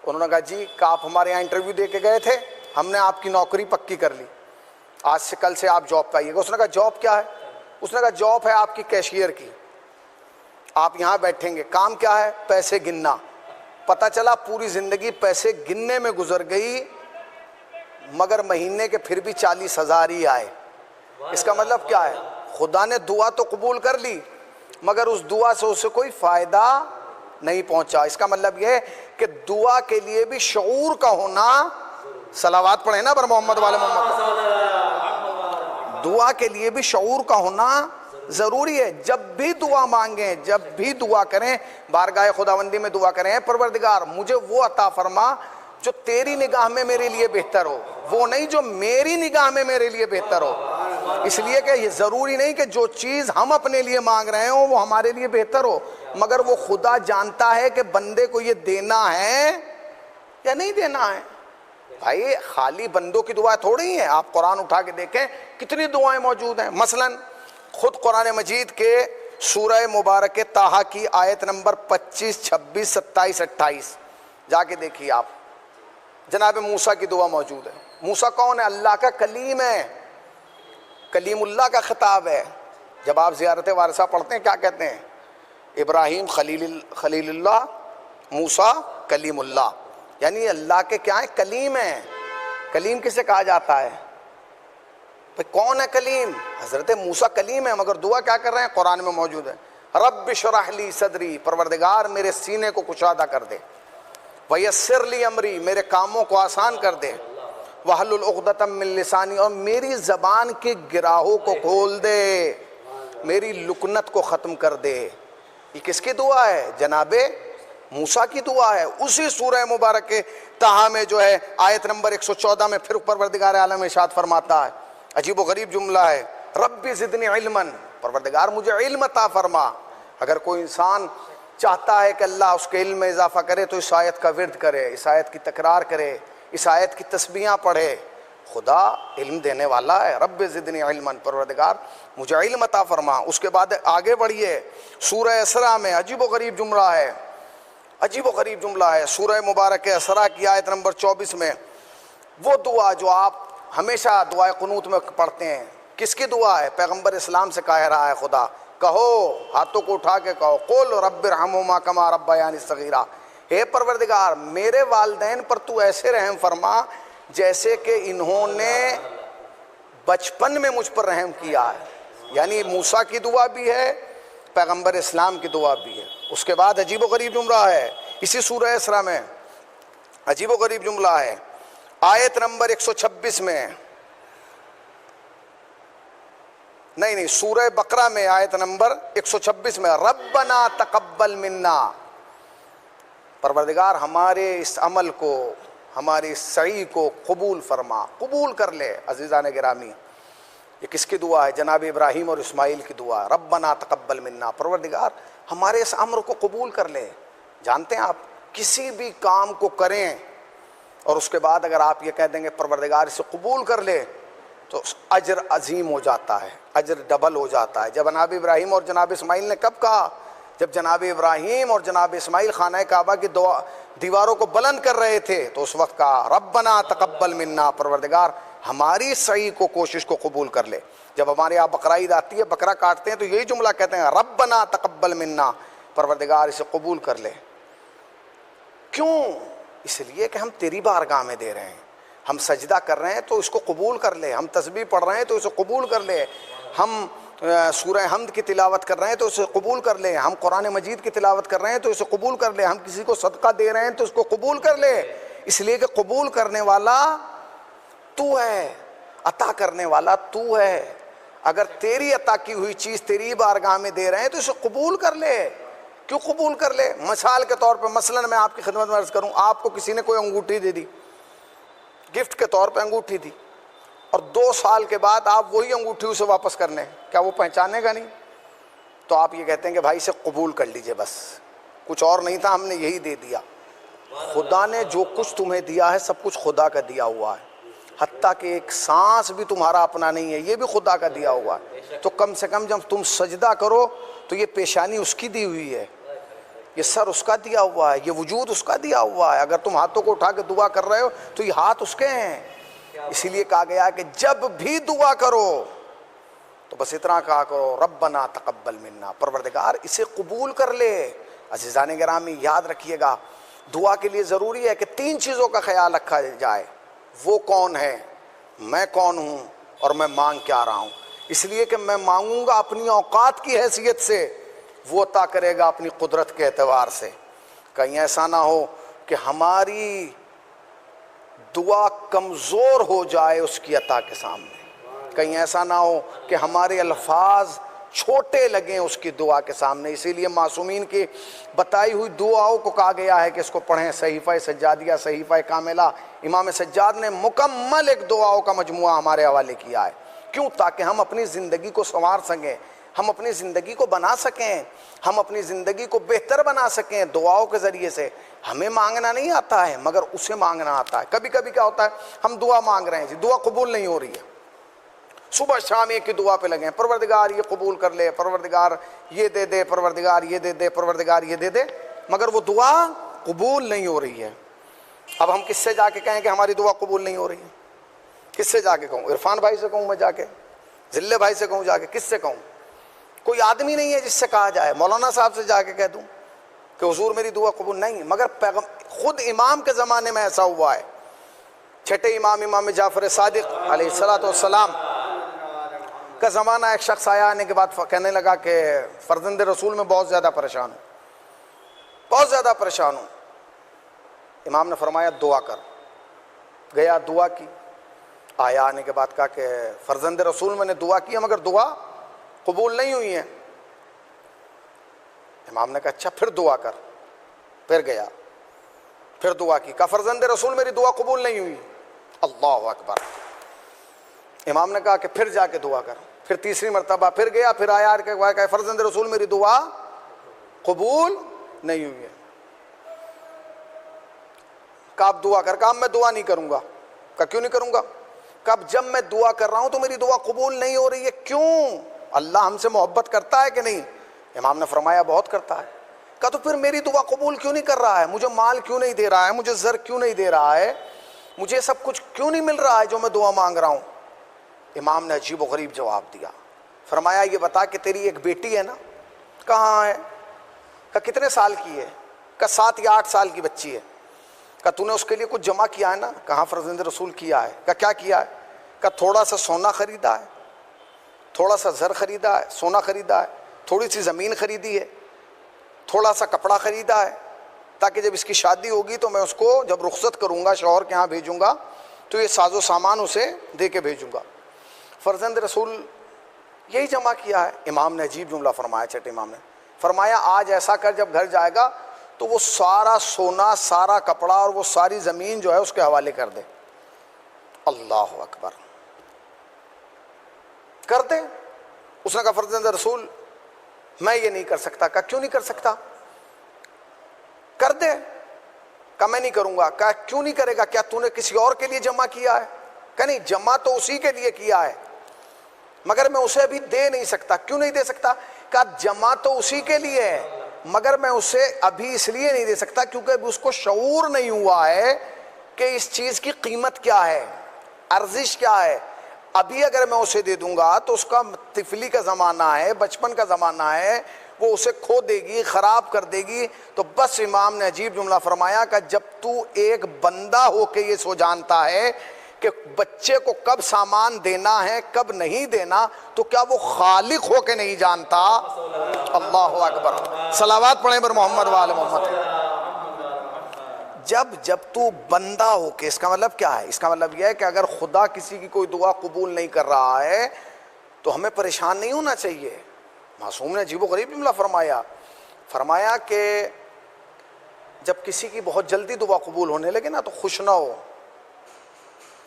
انہوں نے کہا جی کہ آپ ہمارے یہاں انٹرویو دے کے گئے تھے, ہم نے آپ کی نوکری پکی کر لی, آج سے کل سے آپ جاب پہ آئیے گا. اس نے کہا جاب کیا ہے؟ اس نے کہا جاب ہے آپ کی کیشیئر کی, آپ یہاں بیٹھیں گے. کام کیا ہے؟ پیسے گننا. پتہ چلا پوری زندگی پیسے گننے میں گزر گئی مگر مہینے کے پھر بھی 40,000 ہی آئے. اس کا مطلب کیا ہے؟ خدا نے دعا تو قبول کر لی مگر اس دعا سے اسے کوئی فائدہ نہیں پہنچا. اس کا مطلب یہ ہے کہ دعا کے لیے بھی شعور کا ہونا, صلوات پڑھیں نا پر محمد والے محمد, دعا کے لیے بھی شعور کا ہونا ضروری ہے. جب بھی دعا مانگیں, جب بھی دعا کریں, بارگاہ خداوندی میں دعا کریں, پروردگار مجھے وہ عطا فرما جو تیری نگاہ میں میرے لیے بہتر ہو, وہ نہیں جو میری نگاہ میں میرے لیے بہتر ہو. اس لیے کہ یہ ضروری نہیں کہ جو چیز ہم اپنے لیے مانگ رہے ہوں وہ ہمارے لیے بہتر ہو, مگر وہ خدا جانتا ہے کہ بندے کو یہ دینا ہے یا نہیں دینا ہے. بھائی خالی بندوں کی دعائیں تھوڑی ہیں, آپ قرآن اٹھا کے دیکھیں کتنی دعائیں موجود ہیں. مثلا خود قرآن مجید کے سورہ مبارک طٰہٰ کی آیت نمبر 25, 26, 27, 28 جا کے دیکھیے آپ, جناب موسیٰ کی دعا موجود ہے. موسیٰ کون ہے؟ اللہ کا کلیم ہے, کلیم اللہ کا خطاب ہے. جب آپ زیارت وارثہ پڑھتے ہیں کیا کہتے ہیں؟ ابراہیم خلیل اللہ, موسیٰ کلیم اللہ, یعنی اللہ کے کیا ہیں؟ کلیم ہیں. کلیم کسے کہا جاتا ہے؟ کون ہے کلیم؟ حضرت موسیٰ کلیم ہے مگر دعا کیا کر رہے ہیں؟ قرآن میں موجود ہے, رب اشرح لی صدری, پروردگار میرے سینے کو کشادہ کر دے, ویسر لی امری, میرے کاموں کو آسان کر دے, واحلل عقدۃ من لسانی, اور میری زبان کے گراہوں کو کھول دے, میری لکنت کو ختم کر دے. یہ کس کی دعا ہے؟ جناب موسیٰ کی دعا ہے. اسی سورہ مبارک طٰہٰ میں جو ہے آیت نمبر 114 میں پھر پروردگار عالم ارشاد فرماتا ہے, عجیب و غریب جملہ ہے, رب زدنی علما, پروردگار مجھے علم عطا فرما. اگر کوئی انسان چاہتا ہے کہ اللہ اس کے علم میں اضافہ کرے تو اس آیت کا ورد کرے, اس آیت کی تکرار کرے, اس آیت کی تسبیحاں پڑھے. خدا علم دینے والا ہے. رب زدنی علما, پروردگار مجھے علم عطا فرما. اس کے بعد آگے بڑھیے, سورہ اسراء میں عجیب و غریب جملہ ہے, عجیب و غریب جملہ ہے. سورہ مبارک اسراء کی آیت نمبر 24 میں وہ دعا جو آپ ہمیشہ دعائے قنوت میں پڑھتے ہیں, کس کی دعا ہے؟ پیغمبر اسلام سے کہہ رہا ہے خدا, کہو, ہاتھوں کو اٹھا کے کہو, قل رب ارحمہما کما ربیانی صغیرا, اے پروردگار میرے والدین پر تو ایسے رحم فرما جیسے کہ انہوں نے بچپن میں مجھ پر رحم کیا ہے. یعنی موسیٰ کی دعا بھی ہے, پیغمبر اسلام کی دعا بھی ہے. اس کے بعد عجیب و غریب جملہ ہے اسی سورہ اسراء میں, عجیب و غریب جملہ ہے آیت نمبر 126 میں, نہیں سورہ بقرہ میں آیت نمبر 126 میں, ربنا تقبل منا, پروردگار ہمارے اس عمل کو, ہماری سعی کو قبول فرما, قبول کر لے. عزیزان گرامی یہ کس کی دعا ہے؟ جناب ابراہیم اور اسماعیل کی دعا ہے, ربنا تقبل منا, پروردگار ہمارے اس امر کو قبول کر لے. جانتے ہیں آپ کسی بھی کام کو کریں اور اس کے بعد اگر آپ یہ کہہ دیں گے پروردگار اسے قبول کر لے تو اجر عظیم ہو جاتا ہے, اجر ڈبل ہو جاتا ہے. جب جناب ابراہیم اور جناب اسماعیل نے کب کہا؟ جب جناب ابراہیم اور جناب اسماعیل خانہ کعبہ کی دیواروں کو بلند کر رہے تھے تو اس وقت کہا ربنا تقبل منا, پروردگار ہماری سعی کو, کوشش کو قبول کر لے. جب ہمارے یہاں بقرہ عید آتی ہے, بقرہ کاٹتے ہیں تو یہی جملہ کہتے ہیں ربنا تقبل منا, پروردگار اسے قبول کر لے. کیوں؟ اس لیے کہ ہم تیری بارگاہ میں دے رہے ہیں, ہم سجدہ کر رہے ہیں تو اس کو قبول کر لے, ہم تسبیح پڑھ رہے ہیں تو اسے قبول کر لے, ہم سورہ حمد کی تلاوت کر رہے ہیں تو اسے قبول کر لیں، ہم قرآن مجید کی تلاوت کر رہے ہیں تو اسے قبول کر لیں، ہم کسی کو صدقہ دے رہے ہیں تو اس کو قبول کر لیں، اس لیے کہ قبول کرنے والا تو ہے، عطا کرنے والا تو ہے۔ اگر تیری عطا کی ہوئی چیز تیری بارگاہ میں دے رہے ہیں تو اسے قبول کر لے۔ کیوں قبول کر لے؟ مثال کے طور پہ مثلا میں آپ کی خدمت میں عرض کروں، آپ کو کسی نے کوئی انگوٹھی دے دی، گفٹ کے طور پہ انگوٹھی دی، اور 2 سال کے بعد آپ وہی انگوٹھی اسے واپس کرنے، کیا وہ پہچانے گا نہیں؟ تو آپ یہ کہتے ہیں کہ بھائی اسے قبول کر لیجئے، بس کچھ اور نہیں تھا، ہم نے یہی دے دیا۔ خدا نے جو کچھ تمہیں دیا ہے سب کچھ خدا کا دیا ہوا ہے، حتیٰ کہ ایک سانس بھی تمہارا اپنا نہیں ہے، یہ بھی خدا کا دیا ہوا ہے۔ تو کم سے کم جب تم سجدہ کرو تو یہ پیشانی اس کی دی ہوئی ہے، یہ سر اس کا دیا ہوا ہے، یہ وجود اس کا دیا ہوا ہے۔ اگر تم ہاتھوں کو اٹھا کے دعا کر رہے ہو تو یہ ہاتھ اس کے ہیں۔ اسی لیے کہا گیا کہ جب بھی دعا کرو تو بس اتنا کہا کرو، ربنا تقبل منا، پروردگار اسے قبول کر لے۔ عزیزان گرامی یاد رکھیے گا، دعا کے لیے ضروری ہے کہ 3 چیزوں کا خیال رکھا جائے۔ وہ کون ہے، میں کون ہوں، اور میں مانگ کیا رہا ہوں۔ اس لیے کہ میں مانگوں گا اپنی اوقات کی حیثیت سے، وہ عطا کرے گا اپنی قدرت کے اعتبار سے۔ کہیں ایسا نہ ہو کہ ہماری دعا کمزور ہو جائے اس کی عطا کے سامنے، کہیں ایسا نہ ہو کہ ہمارے الفاظ چھوٹے لگیں اس کی دعا کے سامنے۔ اسی لیے معصومین کی بتائی ہوئی دعاؤں کو کہا گیا ہے کہ اس کو پڑھیں، صحیفہ سجادیہ، صحیفہ کاملہ۔ امام سجاد نے مکمل ایک دعاؤں کا مجموعہ ہمارے حوالے کیا ہے۔ کیوں؟ تاکہ ہم اپنی زندگی کو سنوار سکیں، ہم اپنی زندگی کو بنا سکیں، ہم اپنی زندگی کو بہتر بنا سکیں دعاؤں کے ذریعے سے۔ ہمیں مانگنا نہیں آتا ہے مگر اسے مانگنا آتا ہے۔ کبھی کبھی کیا ہوتا ہے، ہم دعا مانگ رہے ہیں جی، دعا قبول نہیں ہو رہی ہے، صبح شام ایک کی دعا پہ لگے ہیں، پروردگار یہ قبول کر لے، پروردگار یہ دے دے، پروردگار یہ دے دے، پروردگار یہ دے دے، مگر وہ دعا قبول نہیں ہو رہی ہے۔ اب ہم کس سے جا کے کہیں کہ ہماری دعا قبول نہیں ہو رہی ہے؟ کس سے جا کے کہوں؟ عرفان بھائی سے کہوں میں جا کے؟ ذلے بھائی سے کہوں جا کے؟ کس سے کہوں؟ کوئی آدمی نہیں ہے جس سے کہا جائے۔ مولانا صاحب سے جا کے کہہ دوں کہ حضور میری دعا قبول نہیں؟ مگر خود امام کے زمانے میں ایسا ہوا ہے۔ چھٹے امام، امام جعفر صادق علیہ السلام کا زمانہ، ایک شخص آیا، آنے کے بعد کہنے لگا کہ فرزند رسول میں بہت زیادہ پریشان ہوں، بہت زیادہ پریشان ہوں۔ امام نے فرمایا دعا کر۔ گیا دعا کی، آیا آنے کے بعد کہا کہ فرزند رسول میں نے دعا کی ہے مگر دعا قبول نہیں ہوئی ہے۔ امام نے کہا اچھا پھر دعا کر۔ پھر گیا، پھر دعا کی، کہا فرزند رسول میری دعا قبول نہیں ہوئی۔ اللہ اکبر۔ امام نے کہا کہ پھر جا کے دعا کر۔ پھر تیسری مرتبہ پھر گیا، پھر آیا کہ فرزند رسول میری دعا قبول نہیں ہوئی ہے۔ کہا اب دعا کر۔ کہا میں دعا نہیں کروں گا۔ کہا کیوں نہیں کروں گا؟ کہا جب میں دعا کر رہا ہوں تو میری دعا قبول نہیں ہو رہی ہے، کیوں؟ اللہ ہم سے محبت کرتا ہے کہ نہیں؟ امام نے فرمایا بہت کرتا ہے۔ کہا تو پھر میری دعا قبول کیوں نہیں کر رہا ہے؟ مجھے مال کیوں نہیں دے رہا ہے؟ مجھے زر کیوں نہیں دے رہا ہے؟ مجھے سب کچھ کیوں نہیں مل رہا ہے جو میں دعا مانگ رہا ہوں؟ امام نے عجیب و غریب جواب دیا۔ فرمایا یہ بتا کہ تیری ایک بیٹی ہے نا؟ کہاں ہے؟ کہا کتنے سال کی ہے؟ کہا 7 یا 8 سال کی بچی ہے۔ کہا تو نے اس کے لیے کچھ جمع کیا ہے نا؟ کہاں فرزند رسول کیا ہے۔ کہا کیا کیا ہے؟ کہا تھوڑا سا سونا خریدا ہے، تھوڑا سا زر خریدا ہے، سونا خریدا ہے، تھوڑی سی زمین خریدی ہے، تھوڑا سا کپڑا خریدا ہے، تاکہ جب اس کی شادی ہوگی تو میں اس کو جب رخصت کروں گا شوہر کے ہاں بھیجوں گا تو یہ ساز و سامان اسے دے کے بھیجوں گا۔ فرزند رسول یہی جمع کیا ہے۔ امام نے عجیب جملہ فرمایا، چھٹے امام نے فرمایا آج ایسا کر، جب گھر جائے گا تو وہ سارا سونا، سارا کپڑا اور وہ ساری زمین جو ہے اس کے حوالے کر دے۔ اللہ اکبر، کر دے۔ اس نے کہا فرزند رسول میں یہ نہیں کر سکتا۔ کہا کیوں نہیں کر سکتا؟ کر دے۔ کہا میں نہیں کروں گا۔ کہا کیوں نہیں کرے گا؟ کیا تو نے کسی اور کے لیے جمع کیا ہے؟ کہا نہیں، جمع تو اسی کے لیے کیا ہے مگر میں اسے ابھی دے نہیں سکتا۔ کیوں نہیں دے سکتا؟ کہا جمع تو اسی کے لیے ہے مگر میں اسے ابھی اس لیے نہیں دے سکتا کیونکہ ابھی اس کو شعور نہیں ہوا ہے کہ اس چیز کی قیمت کیا ہے، ارزش کیا ہے۔ ابھی اگر میں اسے دے دوں گا تو اس کا طفلی کا زمانہ ہے، بچپن کا زمانہ ہے، وہ اسے کھو دے گی، خراب کر دے گی۔ تو بس امام نے عجیب جملہ فرمایا کہ جب تو ایک بندہ ہو کے یہ سو جانتا ہے کہ بچے کو کب سامان دینا ہے کب نہیں دینا، تو کیا وہ خالق ہو کے نہیں جانتا؟ اللہ اکبر، صلوات پڑھیں پر محمد وآل محمد۔ جب تو بندہ ہو کے، اس کا مطلب کیا ہے؟ اس کا مطلب یہ ہے کہ اگر خدا کسی کی کوئی دعا قبول نہیں کر رہا ہے تو ہمیں پریشان نہیں ہونا چاہیے۔ معصوم نے عجیب و غریب جملہ فرمایا کہ جب کسی کی بہت جلدی دعا قبول ہونے لگے نا تو خوش نہ ہو۔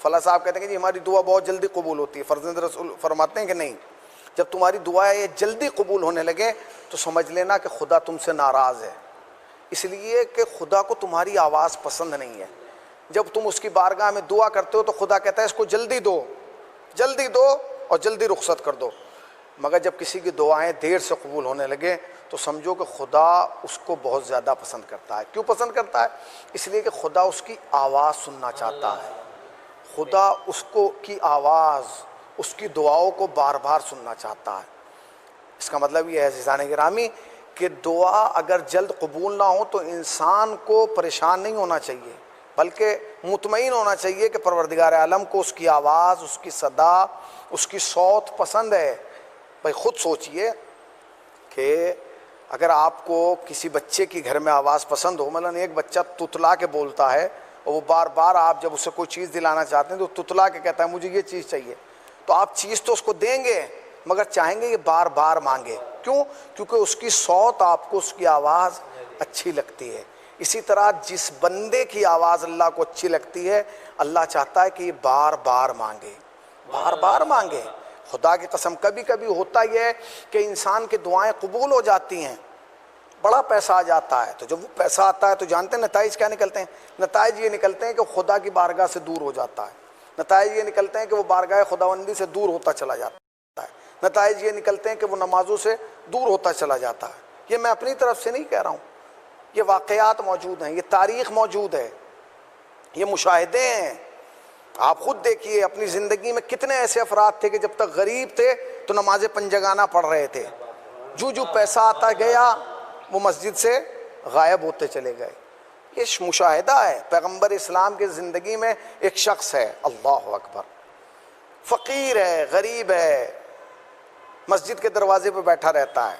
فلاں صاحب کہتے ہیں کہ جی ہماری دعا بہت جلدی قبول ہوتی ہے، فرزند رسول فرماتے ہیں کہ نہیں، جب تمہاری دعائیں یہ جلدی قبول ہونے لگے تو سمجھ لینا کہ خدا تم سے ناراض ہے، اس لیے کہ خدا کو تمہاری آواز پسند نہیں ہے۔ جب تم اس کی بارگاہ میں دعا کرتے ہو تو خدا کہتا ہے اس کو جلدی دو اور جلدی رخصت کر دو، مگر جب کسی کی دعائیں دیر سے قبول ہونے لگے تو سمجھو کہ خدا اس کو بہت زیادہ پسند کرتا ہے۔ کیوں پسند کرتا ہے؟ اس لیے کہ خدا اس کی آواز سننا چاہتا ہے، خدا اس کو کی آواز، اس کی دعاؤں کو بار بار سننا چاہتا ہے۔ اس کا مطلب یہ ہے عزیزان گرامی کہ دعا اگر جلد قبول نہ ہو تو انسان کو پریشان نہیں ہونا چاہیے، بلکہ مطمئن ہونا چاہیے کہ پروردگار عالم کو اس کی آواز، اس کی صدا، اس کی صوت پسند ہے۔ بھائی خود سوچئے کہ اگر آپ کو کسی بچے کی گھر میں آواز پسند ہو، مثلا ایک بچہ تتلا کے بولتا ہے اور وہ بار بار آپ جب اسے کوئی چیز دلانا چاہتے ہیں تو تتلا کے کہتا ہے مجھے یہ چیز چاہیے، تو آپ چیز تو اس کو دیں گے مگر چاہیں گے یہ بار بار مانگے۔ کیوں؟ کیونکہ اس کی صوت آپ کو، اس کی آواز اچھی لگتی ہے۔ اسی طرح جس بندے کی آواز اللہ کو اچھی لگتی ہے اللہ چاہتا ہے کہ یہ بار بار مانگے۔ خدا کی قسم کبھی کبھی ہوتا یہ ہے کہ انسان کی دعائیں قبول ہو جاتی ہیں، بڑا پیسہ آ جاتا ہے، تو جب وہ پیسہ آتا ہے تو جانتے ہیں نتائج کیا نکلتے ہیں؟ نتائج یہ نکلتے ہیں کہ خدا کی بارگاہ سے دور ہو جاتا ہے، نتائج یہ نکلتے ہیں کہ وہ بارگاہ خداوندی سے دور ہوتا چلا جاتا ہے، نتائج یہ نکلتے ہیں کہ وہ نمازوں سے دور ہوتا چلا جاتا ہے۔ یہ میں اپنی طرف سے نہیں کہہ رہا ہوں، یہ واقعات موجود ہیں، یہ تاریخ موجود ہے، یہ مشاہدے ہیں۔ آپ خود دیکھیے اپنی زندگی میں کتنے ایسے افراد تھے کہ جب تک غریب تھے تو نماز پنجگانہ پڑھ رہے تھے، جو پیسہ آتا گیا وہ مسجد سے غائب ہوتے چلے گئے۔ یہ مشاہدہ ہے۔ پیغمبر اسلام کی زندگی میں ایک شخص ہے، اللہ اکبر، فقیر ہے، غریب ہے، مسجد کے دروازے پہ بیٹھا رہتا ہے۔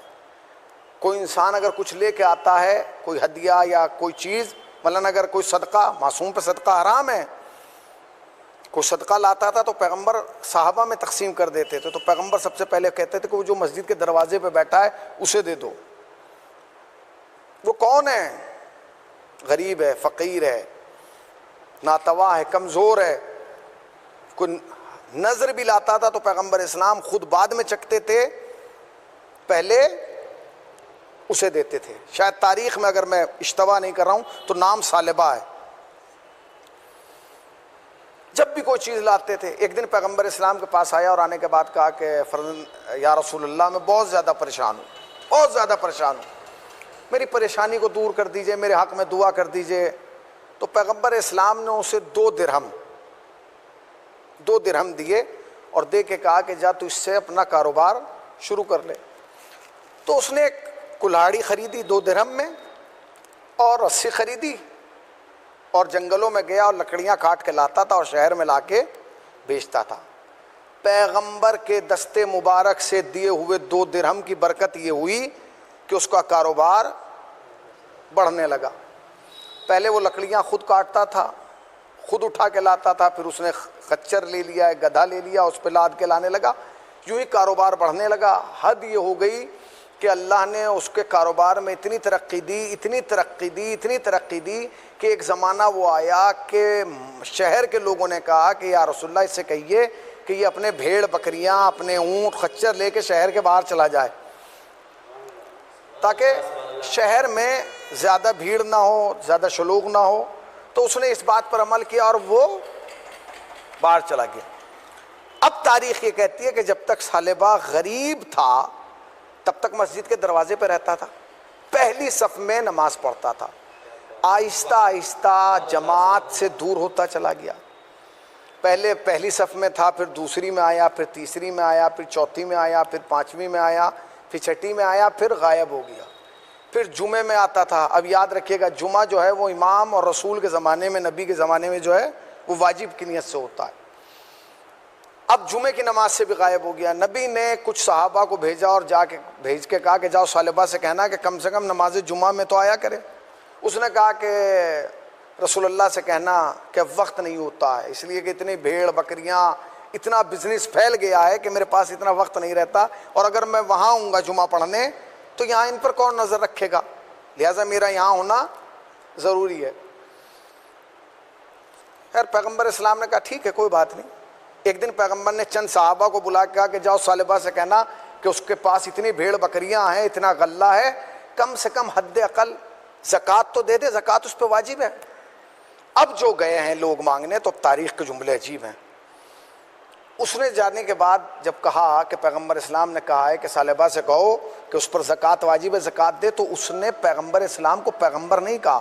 کوئی انسان اگر کچھ لے کے آتا ہے، کوئی ہدیہ یا کوئی چیز، مثلاً اگر کوئی صدقہ، معصوم پہ صدقہ حرام ہے، کوئی صدقہ لاتا تھا تو پیغمبر صحابہ میں تقسیم کر دیتے تھے، تو پیغمبر سب سے پہلے کہتے تھے کہ وہ جو مسجد کے دروازے پہ بیٹھا ہے اسے دے دو۔ وہ کون ہے؟ غریب ہے، فقیر ہے، ناتواں ہے، کمزور ہے۔ کوئی نظر بھی لاتا تھا تو پیغمبر اسلام خود بعد میں چکھتے تھے، پہلے اسے دیتے تھے۔ شاید تاریخ میں اگر میں اشتباہ نہیں کر رہا ہوں تو نام ثعلبہ ہے۔ جب بھی کوئی چیز لاتے تھے، ایک دن پیغمبر اسلام کے پاس آیا اور آنے کے بعد کہا کہ یا رسول اللہ میں بہت زیادہ پریشان ہوں، میری پریشانی کو دور کر دیجئے، میرے حق میں دعا کر دیجئے۔ تو پیغمبر اسلام نے اسے 2 درہم دیے اور دے کے کہا کہ جا تو اس سے اپنا کاروبار شروع کر لے۔ تو اس نے ایک کلاڑی خریدی 2 درہم میں اور رسی خریدی اور جنگلوں میں گیا اور لکڑیاں کاٹ کے لاتا تھا اور شہر میں لا کے بیچتا تھا۔ پیغمبر کے دستے مبارک سے دیے ہوئے 2 درہم کی برکت یہ ہوئی کہ اس کا کاروبار بڑھنے لگا۔ پہلے وہ لکڑیاں خود کاٹتا تھا، خود اٹھا کے لاتا تھا، پھر اس نے خچر لے لیا، ایک گدھا لے لیا، اس پہ لاد کے لانے لگا، یوں ہی کاروبار بڑھنے لگا۔ حد یہ ہو گئی کہ اللہ نے اس کے کاروبار میں اتنی ترقی دی کہ ایک زمانہ وہ آیا کہ شہر کے لوگوں نے کہا کہ یا رسول اللہ اس سے کہیے کہ یہ اپنے بھیڑ بکریاں، اپنے اونٹ خچر لے کے شہر کے باہر چلا جائے تاکہ شہر میں زیادہ بھیڑ نہ ہو، زیادہ شلوغ نہ ہو۔ تو اس نے اس بات پر عمل کیا اور وہ باہر چلا گیا۔ اب تاریخ یہ کہتی ہے کہ جب تک ثعلبہ غریب تھا تب تک مسجد کے دروازے پہ رہتا تھا، پہلی صف میں نماز پڑھتا تھا، آہستہ آہستہ جماعت سے دور ہوتا چلا گیا۔ پہلے پہلی صف میں تھا، پھر دوسری میں آیا، پھر تیسری میں آیا، پھر چوتھی میں آیا، پھر پانچویں میں آیا، پھر چھٹی میں آیا، پھر غائب ہو گیا۔ پھر جمعے میں آتا تھا۔ اب یاد رکھیے گا جمعہ جو ہے وہ امام اور رسول کے زمانے میں، نبی کے زمانے میں جو ہے وہ واجب کی نیت سے ہوتا ہے، اب جمعے کی نماز سے بھی غائب ہو گیا. نبی نے کچھ صحابہ کو بھیجا اور بھیج کے کہا کہ جاؤ ثعلبہ سے کہنا کہ کم سے کم نماز جمعہ میں تو آیا کرے. اس نے کہا کہ رسول اللہ سے کہنا کہ وقت نہیں ہوتا ہے، اس لیے کہ اتنی بھیڑ بکریاں، اتنا بزنس پھیل گیا ہے کہ میرے پاس اتنا وقت نہیں رہتا، اور اگر میں وہاں ہوں گا جمعہ پڑھنے تو یہاں ان پر کون نظر رکھے گا، لہٰذا میرا یہاں ہونا ضروری ہے. خیر پیغمبر اسلام نے کہا ٹھیک ہے کوئی بات نہیں. ایک دن پیغمبر نے چند صحابہ کو بلا کے کہا کہ جاؤ ثعلبہ سے کہنا کہ اس کے پاس اتنی بھیڑ بکریاں ہیں، اتنا غلہ ہے، کم سے کم حد اقل زکوٰۃ تو دے دے، زکوٰۃ اس پہ واجب ہے. اب جو گئے ہیں لوگ مانگنے تو اب تاریخ کے جملے عجیب ہیں. اس نے جانے کے بعد جب کہا کہ پیغمبر اسلام نے کہا ہے کہ ثعلبہ سے کہو کہ اس پر زکوٰۃ واجب ہے، زکوٰۃ دے، تو اس نے پیغمبر اسلام کو پیغمبر نہیں کہا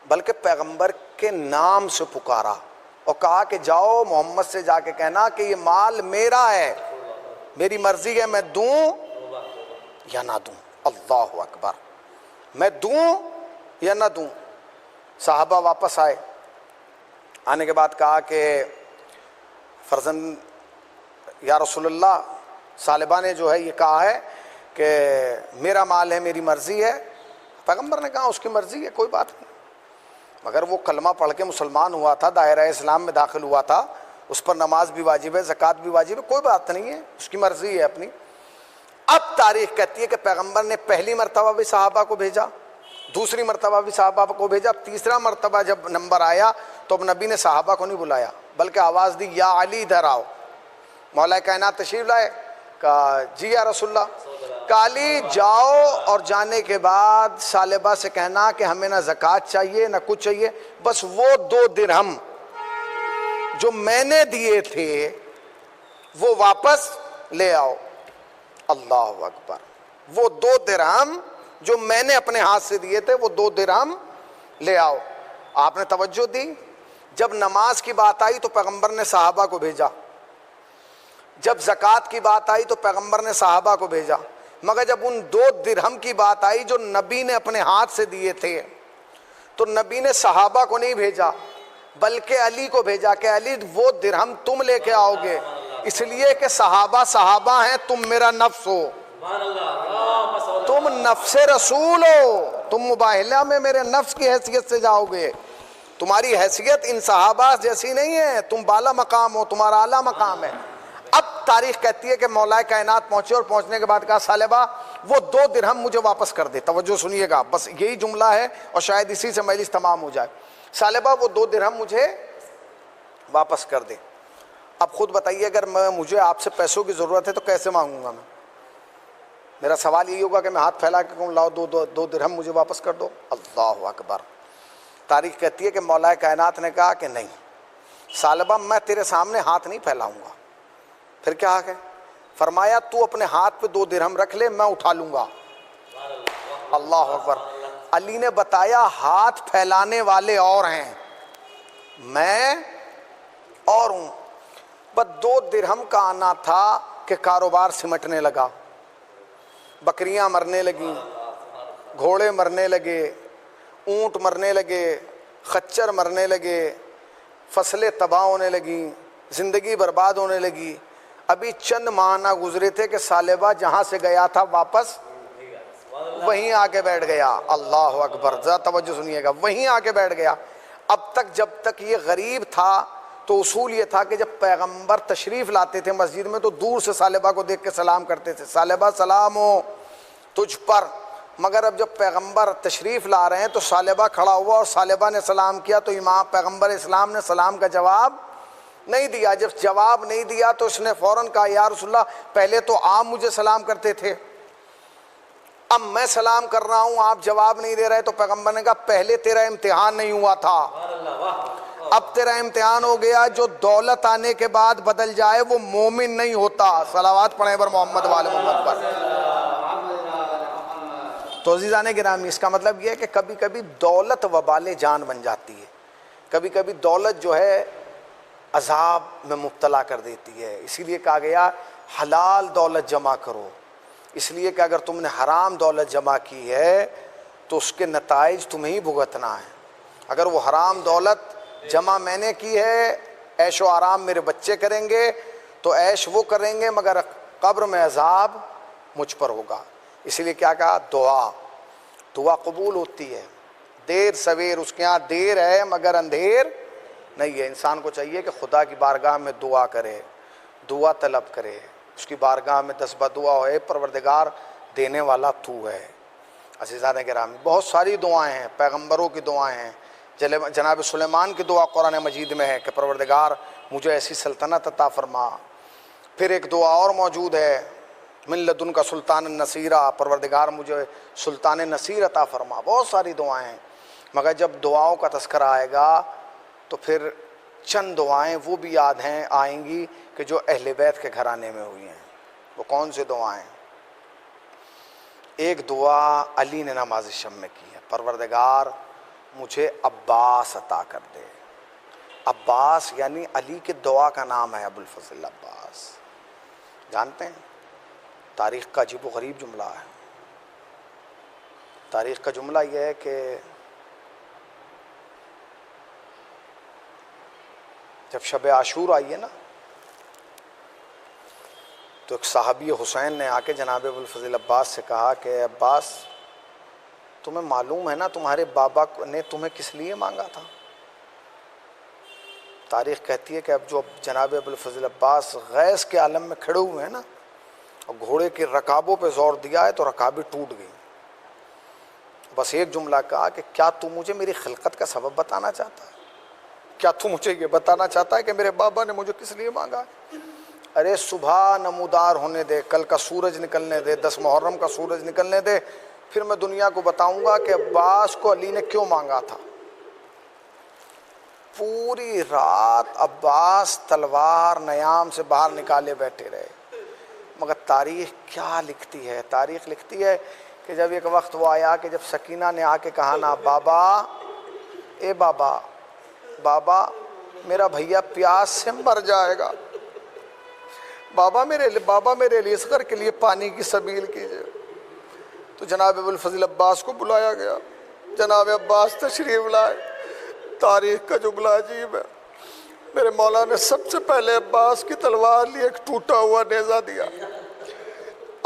بلکہ پیغمبر کے نام سے پکارا اور کہا کہ جاؤ محمد سے جا کے کہنا کہ یہ مال میرا ہے، میری مرضی ہے میں دوں یا نہ دوں. اللہ اکبر، میں دوں یا نہ دوں. صحابہ واپس آئے، آنے کے بعد کہا کہ فرزند یا رسول اللہ ثعلبہ نے جو ہے یہ کہا ہے کہ میرا مال ہے، میری مرضی ہے. پیغمبر نے کہا اس کی مرضی ہے کوئی بات نہیں، مگر وہ کلمہ پڑھ کے مسلمان ہوا تھا، دائرہ اسلام میں داخل ہوا تھا، اس پر نماز بھی واجب ہے، زکوٰۃ بھی واجب ہے، کوئی بات نہیں ہے، اس کی مرضی ہے اپنی. اب تاریخ کہتی ہے کہ پیغمبر نے پہلی مرتبہ بھی صحابہ کو بھیجا، دوسری مرتبہ بھی صحابہ کو بھیجا، تیسرا مرتبہ جب نمبر آیا تو اب نبی نے صحابہ کو نہیں بلایا بلکہ آواز دی یا علی ادھر آؤ. مولا کائنات تشریف لائے، کہا جی یا رسول اللہ. کہا علی جاؤ اور جانے کے بعد ثعلبہ سے کہنا کہ ہمیں نہ زکوٰۃ چاہیے نہ کچھ چاہیے، بس وہ 2 درہم جو میں نے دیے تھے وہ واپس لے آؤ. اللہ اکبر، وہ 2 درہم جو میں نے اپنے ہاتھ سے دیے تھے وہ 2 درہم لے آؤ. آپ نے توجہ دی. جب نماز کی بات آئی تو پیغمبر نے صحابہ کو بھیجا، جب زکوٰۃ کی بات آئی تو پیغمبر نے صحابہ کو بھیجا، مگر جب ان 2 درہم کی بات آئی جو نبی نے اپنے ہاتھ سے دیے تھے تو نبی نے صحابہ کو نہیں بھیجا بلکہ علی کو بھیجا کہ علی وہ درہم تم لے کے آؤ گے، اس لیے کہ صحابہ ہیں، تم میرا نفس ہو، تم نفس رسول ہو، تم مباہلہ میں میرے نفس کی حیثیت سے جاؤ گے، تمہاری حیثیت ان صحابہ جیسی نہیں ہے، تم بالا مقام ہو، تمہارا اعلیٰ مقام ہے. اب تاریخ کہتی ہے کہ مولا کائنات پہنچے اور پہنچنے کے بعد کہا ثعلبہ وہ 2 درہم مجھے واپس کر دے. توجہ سنیے گا، بس یہی جملہ ہے اور شاید اسی سے مجلس تمام ہو جائے. ثعلبہ وہ 2 درہم مجھے واپس کر دے. اب خود بتائیے اگر مجھے آپ سے پیسوں کی ضرورت ہے تو کیسے مانگوں گا میں؟ میرا سوال یہی ہوگا کہ میں ہاتھ پھیلا کے کہوں لاؤ 2 درہم مجھے واپس کر دو. اللہ اکبر. تاریخ کہتی ہے کہ مولا کائنات نے کہا کہ نہیں ثعلبہ میں تیرے سامنے ہاتھ نہیں پھیلاؤں گا. پھر کیا ہے؟ فرمایا تو اپنے ہاتھ پہ 2 درہم رکھ لے، میں اٹھا لوں گا. اللہ اکبر. علی نے بتایا ہاتھ پھیلانے والے اور ہیں، میں اور ہوں. بس 2 درہم کا آنا تھا کہ کاروبار سمٹنے لگا، بکریاں مرنے لگیں، گھوڑے مرنے لگے، اونٹ مرنے لگے، خچر مرنے لگے، فصلیں تباہ ہونے لگیں، زندگی برباد ہونے لگی. ابھی چند ماہ نہ گزرے تھے کہ ثعلبہ جہاں سے گیا تھا واپس وہیں آ کے بیٹھ گیا. اللہ اکبر. ذرا توجہ سنیے گا، وہیں آ کے بیٹھ گیا. اب تک جب تک یہ غریب تھا تو اصول یہ تھا کہ جب پیغمبر تشریف لاتے تھے مسجد میں تو دور سے ثعلبہ کو دیکھ کے سلام کرتے تھے، ثعلبہ سلام ہو تجھ پر. مگر اب جب پیغمبر تشریف لا رہے ہیں تو ثعلبہ کھڑا ہوا اور ثعلبہ نے سلام کیا تو امام پیغمبر اسلام نے سلام کا جواب نہیں دیا. جب جواب نہیں دیا تو اس نے فوراً کہا یا رسول اللہ پہلے تو آپ مجھے سلام کرتے تھے، اب میں سلام کر رہا ہوں آپ جواب نہیں دے رہے. تو پیغمبر نے کہا پہلے تیرا امتحان نہیں ہوا تھا، اب تیرا امتحان ہو گیا. جو دولت آنے کے بعد بدل جائے وہ مومن نہیں ہوتا. صلوات پڑھیں بر محمد وآل محمد پر. تو عزیزان گرامی اس کا مطلب یہ ہے کہ کبھی کبھی دولت وبال جان بن جاتی ہے، کبھی کبھی دولت جو ہے عذاب میں مبتلا کر دیتی ہے. اسی لیے کہا گیا حلال دولت جمع کرو، اس لیے کہ اگر تم نے حرام دولت جمع کی ہے تو اس کے نتائج تمہیں ہی بھگتنا ہے. اگر وہ حرام دولت جمع میں نے کی ہے، عیش و آرام میرے بچے کریں گے، تو عیش وہ کریں گے مگر قبر میں عذاب مجھ پر ہوگا. اس لیے کیا کہا؟ دعا قبول ہوتی ہے. دیر سویر اس کے ہاں دیر ہے مگر اندھیر نہیں ہے. انسان کو چاہیے کہ خدا کی بارگاہ میں دعا کرے، دعا طلب کرے، اس کی بارگاہ میں دس دعا ہوئے، پروردگار دینے والا تو ہے. عزیزان گرامی، بہت ساری دعائیں ہیں، پیغمبروں کی دعائیں ہیں. جناب سلیمان کی دعا قرآن مجید میں ہے کہ پروردگار مجھے ایسی سلطنت عطا فرما. پھر ایک دعا اور موجود ہے، من لدن کا سلطان النصیرہ، پروردگار مجھے سلطان نصیر عطا فرما. بہت ساری دعائیں ہیں، مگر جب دعاؤں کا تذکرہ آئے گا تو پھر چند دعائیں وہ بھی یاد آئیں گی کہ جو اہل بیت کے گھرانے میں ہوئی ہیں. وہ کون سی دعائیں؟ ایک دعا علی نے نماز شب میں کی ہے، پروردگار مجھے عباس عطا کر دے. عباس یعنی علی کی دعا کا نام ہے، ابو الفضل عباس. جانتے ہیں تاریخ کا عجیب و غریب جملہ ہے. تاریخ کا جملہ یہ ہے کہ جب شب عاشور آئی ہے نا تو ایک صحابی حسین نے آ کے جناب ابو الفضل عباس سے کہا کہ عباس تمہیں معلوم ہے نا تمہارے بابا نے تمہیں کس لیے مانگا تھا؟ تاریخ کہتی ہے کہ اب جو جناب ابو الفضل عباس غیظ کے عالم میں کھڑے ہوئے ہیں نا اور گھوڑے کی رکابوں پہ زور دیا ہے تو رکابیں ٹوٹ گئی. بس ایک جملہ کہا کہ کیا تو مجھے میری خلقت کا سبب بتانا چاہتا ہے؟ کیا تو مجھے یہ بتانا چاہتا ہے کہ میرے بابا نے مجھے کس لیے مانگا؟ ارے صبح نمودار ہونے دے، کل کا سورج نکلنے دے، 10 محرم کا سورج نکلنے دے، پھر میں دنیا کو بتاؤں گا کہ عباس کو علی نے کیوں مانگا تھا. پوری رات عباس تلوار نیام سے باہر نکالے بیٹھے رہے. مگر تاریخ کیا لکھتی ہے؟ تاریخ لکھتی ہے کہ جب ایک وقت وہ آیا کہ جب سکینہ نے آ کے کہا نا بابا، اے بابا، بابا میرا بھیا پیاس سے مر جائے گا، بابا میرے علی اصغر کے لیے پانی کی سبیل کیجئے. تو جناب ابو الفضل عباس کو بلایا گیا. جناب عباس تشریف لائے. تاریخ کا جملہ عجیب ہے. میرے مولا نے سب سے پہلے عباس کی تلوار لی، ایک ٹوٹا ہوا نیزہ دیا.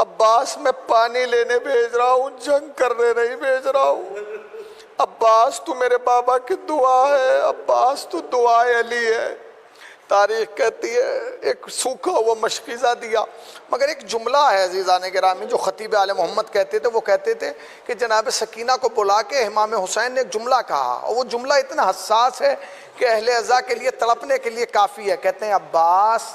عباس میں پانی لینے بھیج رہا ہوں، جنگ کرنے نہیں بھیج رہا ہوں. عباس تو میرے بابا کی دعا ہے، عباس تو دعائے علی ہے. تاریخ کہتی ہے ایک سوکھا ہوا مشکیزہ دیا. مگر ایک جملہ ہے عزیزان گرامی جو خطیب آل محمد کہتے تھے، وہ کہتے تھے کہ جناب سکینہ کو بلا کے امام حسین نے ایک جملہ کہا، اور وہ جملہ اتنا حساس ہے کہ اہل عزا کے لیے تڑپنے کے لیے کافی ہے. کہتے ہیں عباس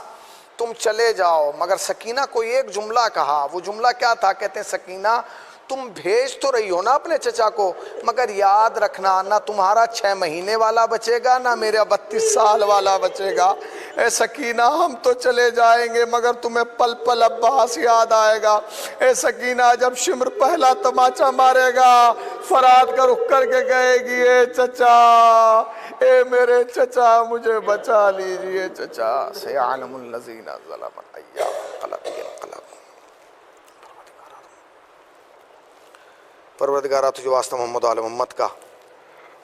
تم چلے جاؤ، مگر سکینہ کو ایک جملہ کہا. وہ جملہ کیا تھا؟ کہتے ہیں سکینہ تم بھیج تو رہی ہو نا اپنے چچا کو، مگر یاد رکھنا نہ تمہارا 6 مہینے والا بچے گا نہ میرا 32 سال والا بچے گا. اے سکینہ ہم تو چلے جائیں گے مگر تمہیں پل پل عباس یاد آئے گا. اے سکینہ جب شمر پہلا تماچا مارے گا فرات کا رخ کر کے کہے گی اے چچا، اے میرے چچا مجھے بچا لیجئے چچا. سیعلم الذین ظلموا ایام انقلب انقلب. پروردگارہ تجھے واسطہ محمد و آل محمد کا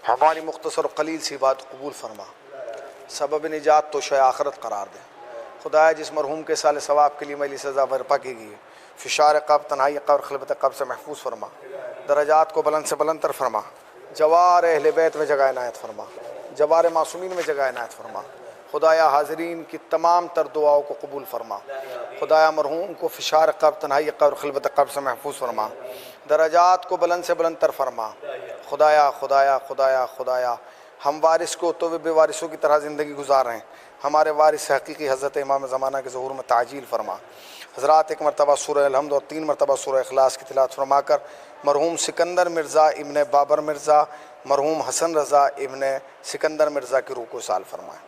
ہماری مختصر و قلیل سی بات قبول فرما، سبب نجات تو شے آخرت قرار دے. خدایا جس مرحوم کے سال ثواب کے لیے میلی سزا برپا کی گئی ہے، فشار قبر، تنہائی قبر، خلبت قبر سے محفوظ فرما. درجات کو بلند سے بلند تر فرما. جوار اہل بیت میں جگہ عنایت فرما، جوار معصومین میں جگہ عنایت فرما. خدایا حاضرین کی تمام تر دعاؤں کو قبول فرما. خدایا مرحوم کو فشار قبر، تنہائی قبر، خلبت قبر سے محفوظ فرما. درجات کو بلند سے بلند تر فرما. خدایا خدایا خدایا خدایا ہم وارث کو تو بے وارثوں کی طرح زندگی گزار رہے ہیں، ہمارے وارث حقیقی حضرت امام زمانہ کے ظہور میں تعجیل فرما. حضرات ایک مرتبہ سورہ الحمد اور 3 مرتبہ سورہ اخلاص کی تلاوت فرما کر مرحوم سکندر مرزا ابن بابر مرزا، مرحوم حسن رضا ابن سکندر مرزا کی روح کو سال فرمائیں.